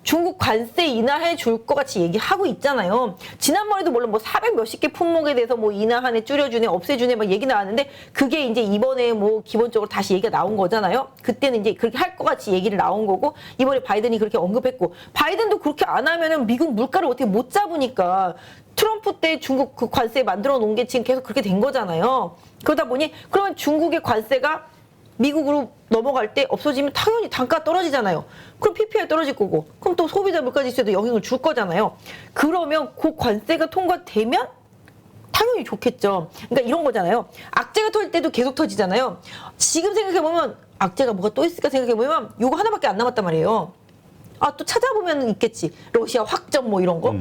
중국 관세 인하해 줄 것 같이 얘기하고 있잖아요. 지난번에도 물론 뭐 400 몇십 개 품목에 대해서 뭐 인하하네, 줄여주네, 없애주네 막 얘기 나왔는데 그게 이제 이번에 뭐 기본적으로 다시 얘기가 나온 거잖아요. 그때는 이제 그렇게 할 것 같이 얘기를 나온 거고 이번에 바이든이 그렇게 언급했고 바이든도 그렇게 안 하면은 미국 물가를 어떻게 못 잡으니까 트럼프 때 중국 그 관세 만들어 놓은 게 지금 계속 그렇게 된 거잖아요. 그러다 보니 그러면 중국의 관세가 미국으로 넘어갈 때 없어지면 당연히 단가 떨어지잖아요. 그럼 PPI 떨어질 거고 그럼 또 소비자 물가지수에도 영향을 줄 거잖아요. 그러면 그 관세가 통과되면 당연히 좋겠죠. 그러니까 이런 거잖아요. 악재가 터질 때도 계속 터지잖아요. 지금 생각해보면 악재가 뭐가 또 있을까 생각해보면 요거 하나밖에 안 남았단 말이에요. 또 찾아보면 있겠지. 러시아 확전 뭐 이런 거.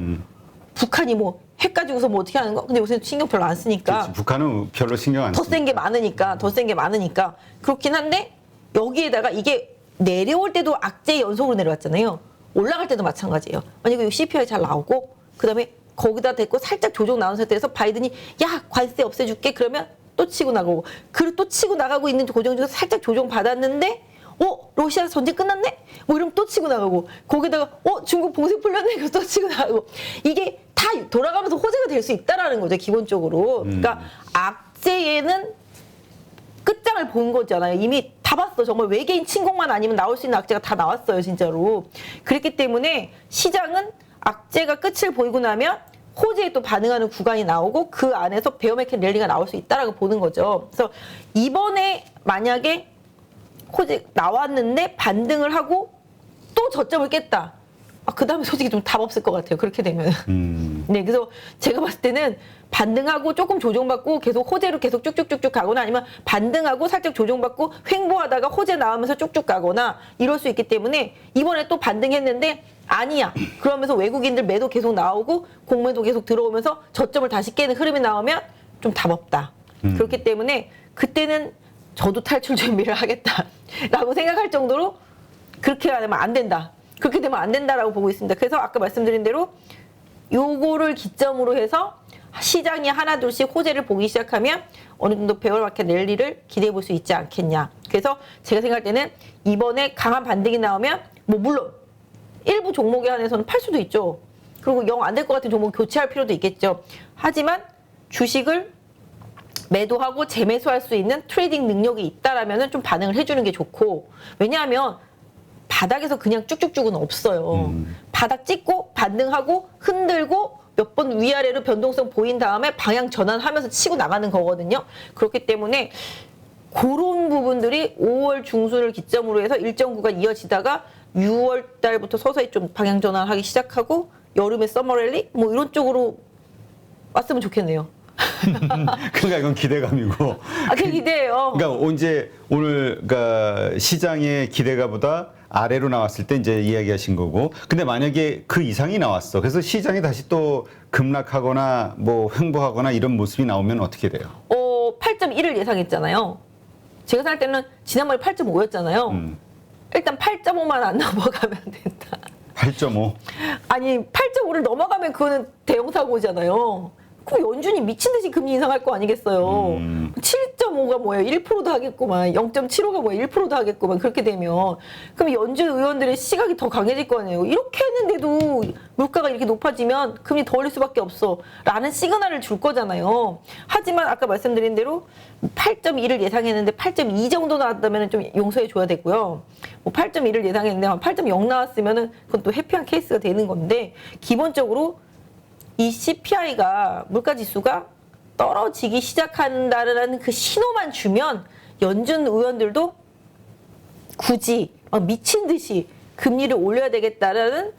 북한이 뭐 핵 가지고서 뭐 어떻게 하는 거? 근데 요새 신경 별로 안 쓰니까. 그치, 북한은 별로 신경 안 더 쓰니까. 센 게 많으니까, 더 센 게 많으니까. 그렇긴 한데, 여기에다가 이게 내려올 때도 악재 연속으로 내려왔잖아요. 올라갈 때도 마찬가지예요. 만약에 CPI 잘 나오고, 그 다음에 거기다 대고 살짝 조정 나온 상태에서 바이든이, 야, 관세 없애줄게. 그러면 또 치고 나가고, 그리고 또 치고 나가고 있는 고정 중에서 살짝 조정 받았는데, 러시아 전쟁 끝났네? 뭐 이러면 또 치고 나가고, 거기다가, 중국 봉쇄 풀렸네? 그래서 또 치고 나가고. 이게 다 돌아가면서 호재가 될 수 있다라는 거죠, 기본적으로. 그러니까 악재에는 끝장을 본 거잖아요. 이미 다 봤어. 정말 외계인 침공만 아니면 나올 수 있는 악재가 다 나왔어요, 진짜로. 그렇기 때문에 시장은 악재가 끝을 보이고 나면 호재에 또 반응하는 구간이 나오고 그 안에서 베어마켓 랠리가 나올 수 있다라고 보는 거죠. 그래서 이번에 만약에 호재 나왔는데 반등을 하고 또 저점을 깼다. 그 다음에 솔직히 좀 답 없을 것 같아요. 그렇게 되면. 네, 그래서 제가 봤을 때는 반등하고 조금 조정받고 계속 호재로 계속 쭉쭉쭉쭉 가거나 아니면 반등하고 살짝 조정받고 횡보하다가 호재 나오면서 쭉쭉 가거나 이럴 수 있기 때문에 이번에 또 반등했는데 아니야. 그러면서 외국인들 매도 계속 나오고 공매도 계속 들어오면서 저점을 다시 깨는 흐름이 나오면 좀 답 없다. 그렇기 때문에 그때는 저도 탈출 준비를 하겠다라고 생각할 정도로 그렇게 하면 안 된다. 그렇게 되면 안 된다라고 보고 있습니다. 그래서 아까 말씀드린 대로 요거를 기점으로 해서 시장이 하나둘씩 호재를 보기 시작하면 어느 정도 베어마켓 랠리를 기대해 볼 수 있지 않겠냐. 그래서 제가 생각할 때는 이번에 강한 반등이 나오면 뭐 물론 일부 종목에 한해서는 팔 수도 있죠. 그리고 영 안 될 것 같은 종목 교체할 필요도 있겠죠. 하지만 주식을 매도하고 재매수할 수 있는 트레이딩 능력이 있다라면 좀 반응을 해주는 게 좋고 왜냐하면 바닥에서 그냥 쭉쭉쭉은 없어요. 바닥 찍고 반등하고 흔들고 몇 번 위아래로 변동성 보인 다음에 방향 전환하면서 치고 나가는 거거든요. 그렇기 때문에 그런 부분들이 5월 중순을 기점으로 해서 일정 구간 이어지다가 6월 달부터 서서히 좀 방향 전환하기 시작하고 여름에 서머랠리 뭐 이런 쪽으로 왔으면 좋겠네요. 그러니까 이건 기대감이고. 그게 기대예요. 그러니까 언제 오늘 그러니까 시장의 기대가보다 아래로 나왔을 때 이제 이야기하신 거고. 근데 만약에 그 이상이 나왔어. 그래서 시장이 다시 또 급락하거나 뭐 횡보하거나 이런 모습이 나오면 어떻게 돼요? 8.1을 예상했잖아요. 제가 생각할 때는 지난번에 8.5였잖아요. 일단 8.5만 안 넘어가면 된다. 8.5. 아니 8.5를 넘어가면 그거는 대형 사고잖아요. 그럼 연준이 미친 듯이 금리 인상할 거 아니겠어요. 7.5 0.5가 뭐예요? 1%도 하겠구만. 0.75가 뭐예요? 1%도 하겠구만. 그렇게 되면. 그럼 연준 의원들의 시각이 더 강해질 거 아니에요. 이렇게 했는데도 물가가 이렇게 높아지면 금리 더 올릴 수밖에 없어. 라는 시그널을 줄 거잖아요. 하지만 아까 말씀드린 대로 8.2를 예상했는데 8.2 정도 나왔다면 좀 용서해 줘야 되고요. 뭐 8.2를 예상했는데 8.0 나왔으면 그건 또 해피한 케이스가 되는 건데 기본적으로 이 CPI가 물가지수가 떨어지기 시작한다는 그 신호만 주면 연준 의원들도 굳이 미친 듯이 금리를 올려야 되겠다라는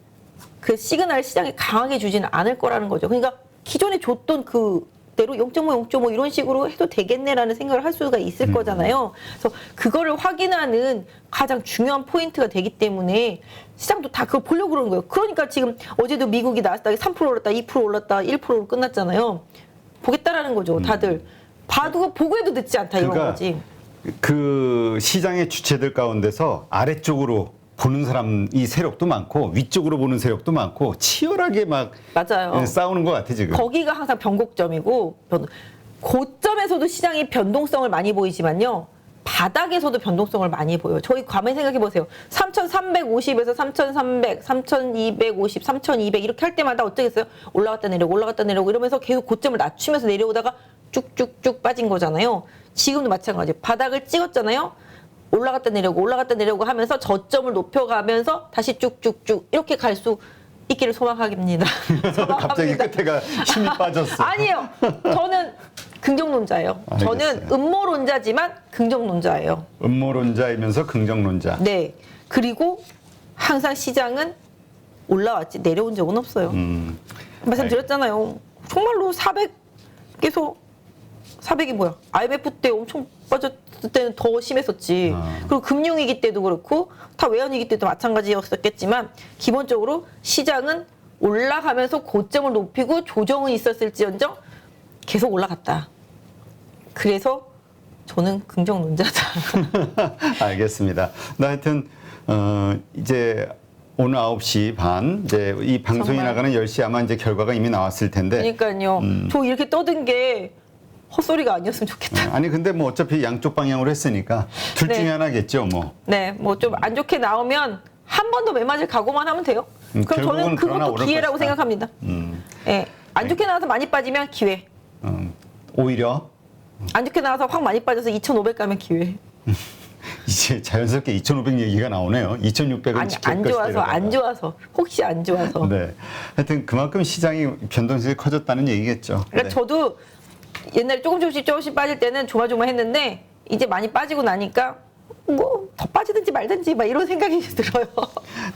그 시그널 시장에 강하게 주지는 않을 거라는 거죠. 그러니까 기존에 줬던 그대로 0.5, 0.5 이런 식으로 해도 되겠네라는 생각을 할 수가 있을 거잖아요. 그래서 그거를 확인하는 가장 중요한 포인트가 되기 때문에 시장도 다 그걸 보려고 그러는 거예요. 그러니까 지금 어제도 미국이 나스닥이 3% 올랐다, 2% 올랐다, 1%로 끝났잖아요. 보겠다라는 거죠. 다들. 봐도 보고 해도 늦지 않다 이런 그러니까 거지. 그 시장의 주체들 가운데서 아래쪽으로 보는 사람이 세력도 많고 위쪽으로 보는 세력도 많고 치열하게 막 맞아요. 싸우는 것 같아 지금. 거기가 항상 변곡점이고 고점에서도 시장이 변동성을 많이 보이지만요. 바닥에서도 변동성을 많이 보여요. 저희 가만히 생각해 보세요. 3,350에서 3,300, 3,250, 3,200 이렇게 할 때마다 어떻겠어요? 올라갔다 내려오고 올라갔다 내려오고 이러면서 계속 고점을 낮추면서 내려오다가 쭉쭉쭉 빠진 거잖아요. 지금도 마찬가지예요. 바닥을 찍었잖아요. 올라갔다 내려오고 하면서 저점을 높여가면서 다시 쭉쭉쭉 이렇게 갈 수 있기를 소망합니다. 갑자기 끝에가 힘이 빠졌어. 아니에요. 저는 긍정론자예요. 저는 알겠어요. 음모론자지만 긍정론자예요. 음모론자이면서 긍정론자. 네. 그리고 항상 시장은 올라왔지 내려온 적은 없어요. 말씀드렸잖아요. 정말로 400에서 400이 뭐야? IMF 때 엄청 빠졌을 때는 더 심했었지. 그리고 금융위기 때도 그렇고 다 외환위기 때도 마찬가지였었겠지만 기본적으로 시장은 올라가면서 고점을 높이고 조정은 있었을지언정 계속 올라갔다. 그래서 저는 긍정론자다. 알겠습니다. 나 하여튼 이제 오늘 9시 반 이제 이 방송이 정말. 나가는 10시 아마 이제 결과가 이미 나왔을 텐데. 그러니까요. 저 이렇게 떠든 게 헛소리가 아니었으면 좋겠다. 아니 근데 뭐 어차피 양쪽 방향으로 했으니까 둘 네. 중에 하나겠죠 뭐. 네, 뭐 좀 안 좋게 나오면 한 번 더 매맞을 각오만 하면 돼요. 그럼 결국은 저는 그러나 그것도 오를 기회라고 것이다. 생각합니다. 예, 안 좋게 나와서 많이 빠지면 기회. 오히려 안 좋게 나와서 확 많이 빠져서 2,500 가면 기회. 이제 자연스럽게 2,500 얘기가 나오네요. 2,600은 아니, 지킬 안 것이다 좋아서 이러다가. 안 좋아서 혹시 안 좋아서. 네. 하여튼 그만큼 시장이 변동성이 커졌다는 얘기겠죠. 그러니까 네. 저도 옛날에 조금씩 빠질 때는 조마조마했는데 이제 많이 빠지고 나니까 뭐 더 빠지든지 말든지 막 이런 생각이 들어요.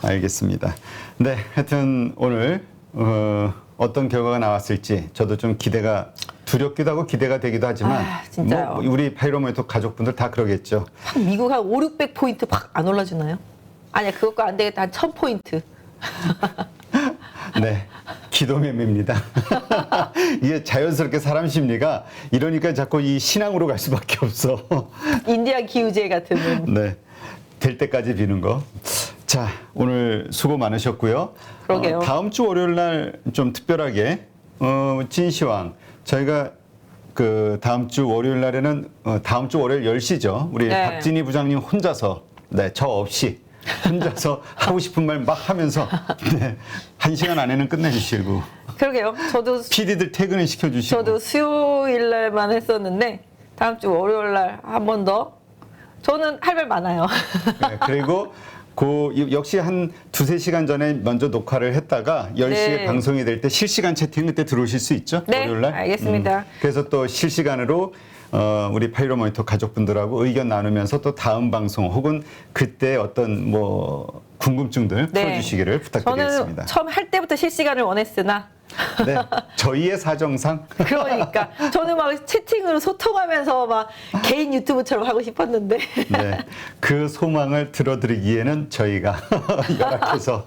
알겠습니다. 네, 하여튼 오늘 어떤 결과가 나왔을지 저도 좀 기대가 두렵기도 하고 기대가 되기도 하지만 진짜요. 뭐 우리 파이로메토 가족분들 다 그러겠죠. 확 미국 한 5, 600포인트 확 안 올라주나요? 아니야, 그것과 안 되겠다. 한 1000포인트. 네, 기도mem입니다. 이게 자연스럽게 사람 심리가 이러니까 자꾸 이 신앙으로 갈 수밖에 없어. 인디아 기우제 같은 분. 네, 될 때까지 비는 거. 자, 오늘 수고 많으셨고요. 그러게요. 다음 주 월요일 날 좀 특별하게 진시황 저희가 그 다음 주 월요일 날에는 다음 주 월요일 10시죠. 우리 네. 박진희 부장님 혼자서 저 없이 혼자서 하고 싶은 말 막 하면서 1시간 안에는 끝내주시고 그러게요. PD들 퇴근을 시켜주시고 저도 수요일 날만 했었는데 다음 주 월요일 날 한 번 더. 저는 할 말 많아요. 네, 그리고 역시 한 2-3시간 전에 먼저 녹화를 했다가 10시에 네. 방송이 될 때 실시간 채팅 그때 들어오실 수 있죠? 네, 월요일 날? 알겠습니다. 그래서 또 실시간으로 우리 파이로 모니터 가족분들하고 의견 나누면서 또 다음 방송 혹은 그때 어떤 뭐 궁금증들 네. 풀어주시기를 저는 부탁드리겠습니다. 처음 할 때부터 실시간을 원했으나 네, 저희의 사정상 그러니까 저는 막 채팅으로 소통하면서 막 개인 유튜브처럼 하고 싶었는데 네, 그 소망을 들어드리기에는 저희가 열악해서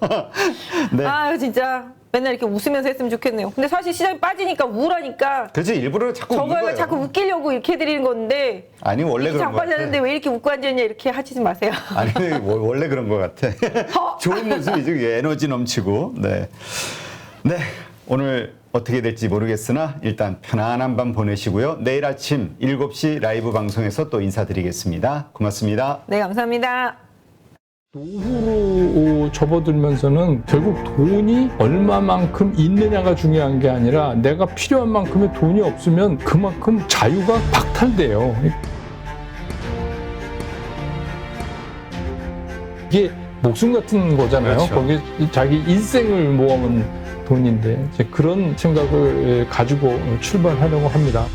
네. 아 진짜 맨날 이렇게 웃으면서 했으면 좋겠네요. 근데 사실 시장이 빠지니까 우울하니까 그래서 일부러 자꾸 웃는 저걸 거예요. 자꾸 웃기려고 이렇게 해드리는 건데 아니 원래 이렇게 그런 거 같아. 장빠졌는데 왜 이렇게 웃고 앉았냐 이렇게 하지 마세요. 아니 원래 그런 것 같아. 좋은 모습이지 에너지 넘치고. 네, 네 오늘 어떻게 될지 모르겠으나 일단 편안한 밤 보내시고요. 내일 아침 7시 라이브 방송에서 또 인사드리겠습니다. 고맙습니다. 네, 감사합니다. 노후로 접어들면서는 결국 돈이 얼마만큼 있느냐가 중요한 게 아니라 내가 필요한 만큼의 돈이 없으면 그만큼 자유가 박탈돼요. 이게 목숨 같은 거잖아요. 그렇죠. 거기 자기 일생을 모아온 돈인데 이제 그런 생각을 가지고 출발하려고 합니다.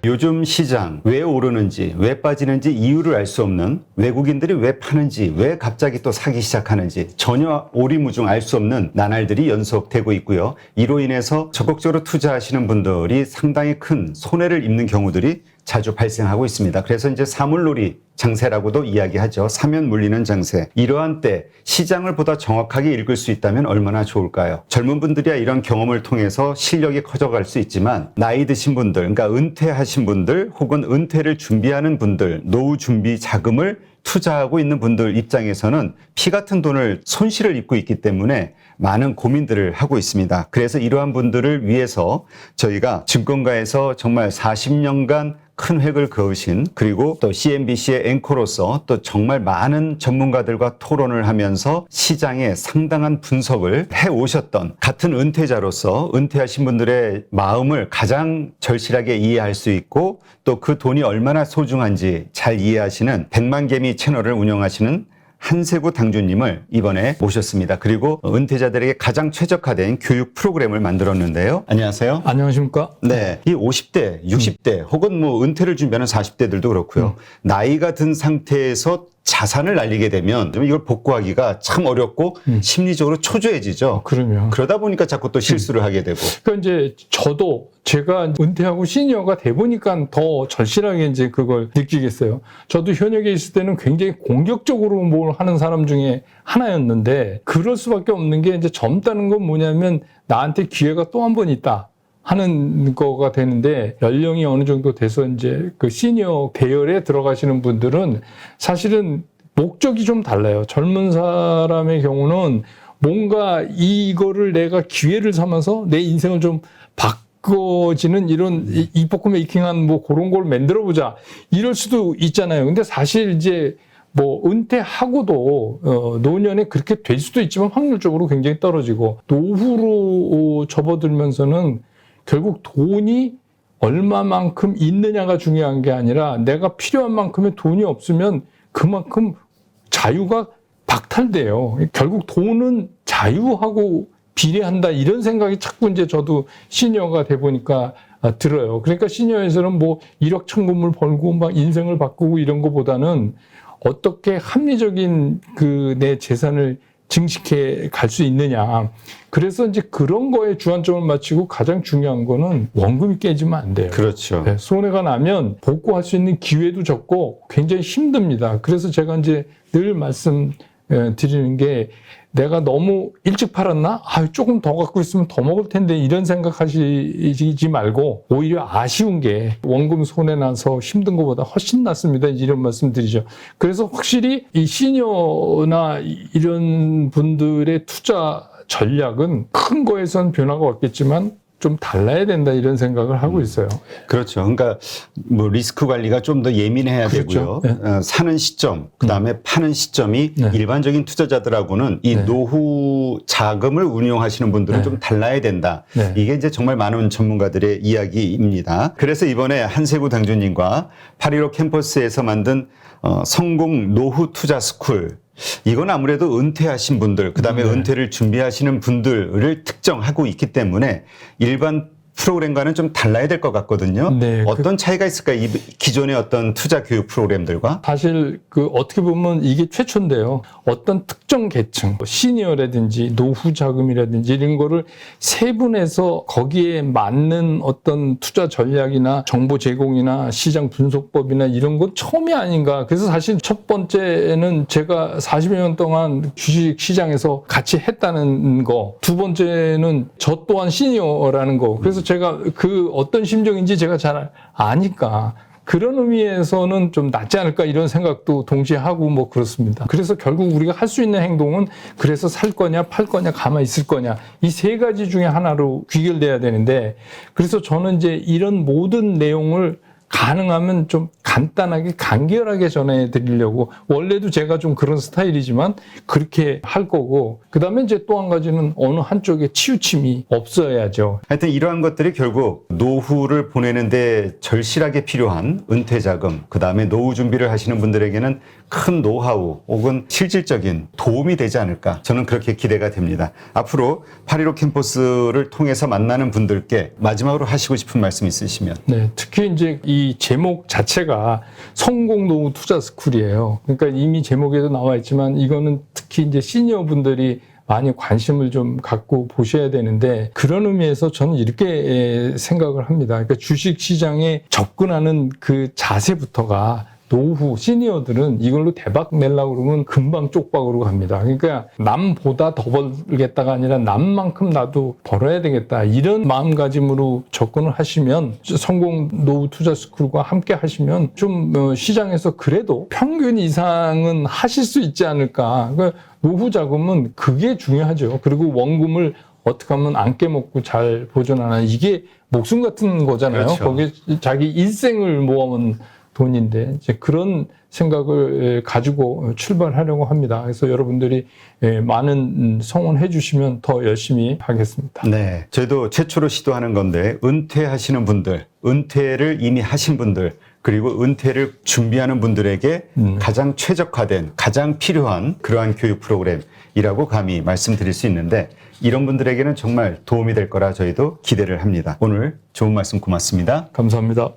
요즘 시장 왜 오르는지 왜 빠지는지 이유를 알 수 없는, 외국인들이 왜 파는지 왜 갑자기 또 사기 시작하는지 전혀 오리무중 알 수 없는 나날들이 연속되고 있고요. 이로 인해서 적극적으로 투자하시는 분들이 상당히 큰 손해를 입는 경우들이 자주 발생하고 있습니다. 그래서 이제 사물놀이 장세라고도 이야기하죠. 사면 물리는 장세. 이러한 때 시장을 보다 정확하게 읽을 수 있다면 얼마나 좋을까요? 젊은 분들이야 이런 경험을 통해서 실력이 커져갈 수 있지만 나이 드신 분들, 그러니까 은퇴하신 분들 혹은 은퇴를 준비하는 분들, 노후 준비 자금을 투자하고 있는 분들 입장에서는 피 같은 돈을 손실을 입고 있기 때문에 많은 고민들을 하고 있습니다. 그래서 이러한 분들을 위해서 저희가 증권가에서 정말 40년간 큰 획을 그으신, 그리고 또 CNBC의 앵커로서 또 정말 많은 전문가들과 토론을 하면서 시장의 상당한 분석을 해오셨던 같은 은퇴자로서 은퇴하신 분들의 마음을 가장 절실하게 이해할 수 있고 또 그 돈이 얼마나 소중한지 잘 이해하시는 백만개미 채널을 운영하시는 한세구 당주님을 이번에 모셨습니다. 그리고 은퇴자들에게 가장 최적화된 교육 프로그램을 만들었는데요. 안녕하세요. 안녕하십니까? 네. 이 50대, 60대 혹은 뭐 은퇴를 준비하는 40대들도 그렇고요. 나이가 든 상태에서 자산을 날리게 되면 좀 이걸 복구하기가 참 어렵고 심리적으로 초조해지죠. 그러면 그러다 보니까 자꾸 또 실수를 하게 되고. 그러니까 이제 저도 제가 은퇴하고 시니어가 돼 보니까 더 절실하게 이제 그걸 느끼겠어요. 저도 현역에 있을 때는 굉장히 공격적으로 뭘 하는 사람 중에 하나였는데 그럴 수밖에 없는 게 이제 젊다는 건 뭐냐면 나한테 기회가 또 한 번 있다 하는 거가 되는데 연령이 어느 정도 돼서 이제 그 시니어 배열에 들어가시는 분들은 사실은 목적이 좀 달라요. 젊은 사람의 경우는 뭔가 이거를 내가 기회를 삼아서 내 인생을 좀 바꿔지는 이런 이포크 메이킹한 뭐 그런 걸 만들어 보자 이럴 수도 있잖아요. 근데 사실 이제 뭐 은퇴하고도 노년에 그렇게 될 수도 있지만 확률적으로 굉장히 떨어지고 노후로 접어들면서는 결국 돈이 얼마만큼 있느냐가 중요한 게 아니라 내가 필요한 만큼의 돈이 없으면 그만큼 자유가 박탈돼요. 결국 돈은 자유하고 비례한다 이런 생각이 자꾸 이제 저도 시니어가 돼 보니까 들어요. 그러니까 시니어에서는 뭐 1억 천금을 벌고 막 인생을 바꾸고 이런 거보다는 어떻게 합리적인 그 내 재산을 증식해 갈 수 있느냐. 그래서 이제 그런 거에 주안점을 맞추고 가장 중요한 거는 원금이 깨지면 안 돼요. 그렇죠. 네, 손해가 나면 복구할 수 있는 기회도 적고 굉장히 힘듭니다. 그래서 제가 이제 늘 말씀드리는 게 내가 너무 일찍 팔았나? 조금 더 갖고 있으면 더 먹을 텐데 이런 생각하시지 말고 오히려 아쉬운 게 원금 손해 나서 힘든 것보다 훨씬 낫습니다. 이런 말씀 드리죠. 그래서 확실히 이 시니어나 이런 분들의 투자 전략은 큰 거에선 변화가 없겠지만 좀 달라야 된다 이런 생각을 하고 있어요. 그렇죠. 그러니까 뭐 리스크 관리가 좀 더 예민해야 그렇죠. 되고요. 네. 사는 시점, 그다음에 파는 시점이 네. 일반적인 투자자들하고는 이 네. 노후 자금을 운용하시는 분들은 네. 좀 달라야 된다. 네. 이게 이제 정말 많은 전문가들의 이야기입니다. 그래서 이번에 한세구 당주님과 8.15 캠퍼스에서 만든 성공 노후 투자 스쿨, 이건 아무래도 은퇴하신 분들, 그다음에 은퇴를 준비하시는 분들을 특정하고 있기 때문에 일반 프로그램과는 좀 달라야 될 것 같거든요. 네, 어떤 차이가 있을까요? 이 기존의 어떤 투자 교육 프로그램들과? 사실 그 어떻게 보면 이게 최초인데요. 어떤 특정 계층, 시니어라든지 노후 자금이라든지 이런 거를 세분해서 거기에 맞는 어떤 투자 전략이나 정보 제공이나 시장 분석법이나 이런 건 처음이 아닌가. 그래서 사실 첫 번째는 제가 40여 년 동안 주식 시장에서 같이 했다는 거. 두 번째는 저 또한 시니어라는 거. 그래서 제가 그 어떤 심정인지 제가 잘 아니까 그런 의미에서는 좀 낫지 않을까 이런 생각도 동시에 하고 뭐 그렇습니다. 그래서 결국 우리가 할 수 있는 행동은 그래서 살 거냐 팔 거냐 가만히 있을 거냐 이 세 가지 중에 하나로 귀결돼야 되는데 그래서 저는 이제 이런 모든 내용을 가능하면 좀 간단하게 간결하게 전해드리려고 원래도 제가 좀 그런 스타일이지만 그렇게 할 거고 그다음에 이제 또 한 가지는 어느 한쪽에 치우침이 없어야죠. 하여튼 이러한 것들이 결국 노후를 보내는데 절실하게 필요한 은퇴 자금, 그 다음에 노후 준비를 하시는 분들에게는 큰 노하우 혹은 실질적인 도움이 되지 않을까 저는 그렇게 기대가 됩니다. 앞으로 8.15 캠퍼스를 통해서 만나는 분들께 마지막으로 하시고 싶은 말씀 있으시면. 네, 특히 이제 이 제목 자체가 성공 노후 투자 스쿨이에요. 그러니까 이미 제목에도 나와 있지만 이거는 특히 이제 시니어 분들이 많이 관심을 좀 갖고 보셔야 되는데 그런 의미에서 저는 이렇게 생각을 합니다. 그러니까 주식 시장에 접근하는 그 자세부터가 노후 시니어들은 이걸로 대박 내려고 그러면 금방 쪽박으로 갑니다. 그러니까 남보다 더 벌겠다가 아니라 남만큼 나도 벌어야 되겠다. 이런 마음가짐으로 접근을 하시면 성공 노후 투자 스쿨과 함께 하시면 좀 시장에서 그래도 평균 이상은 하실 수 있지 않을까. 그러니까 노후 자금은 그게 중요하죠. 그리고 원금을 어떻게 하면 안 깨먹고 잘 보존하나 이게 목숨 같은 거잖아요. 그렇죠. 거기에 자기 일생을 모아온 돈인데 이제 그런 생각을 가지고 출발하려고 합니다. 그래서 여러분들이 많은 성원해 주시면 더 열심히 하겠습니다. 네, 저희도 최초로 시도하는 건데 은퇴하시는 분들, 은퇴를 이미 하신 분들 그리고 은퇴를 준비하는 분들에게 가장 최적화된, 가장 필요한 그러한 교육 프로그램이라고 감히 말씀드릴 수 있는데 이런 분들에게는 정말 도움이 될 거라 저희도 기대를 합니다. 오늘 좋은 말씀 고맙습니다. 감사합니다.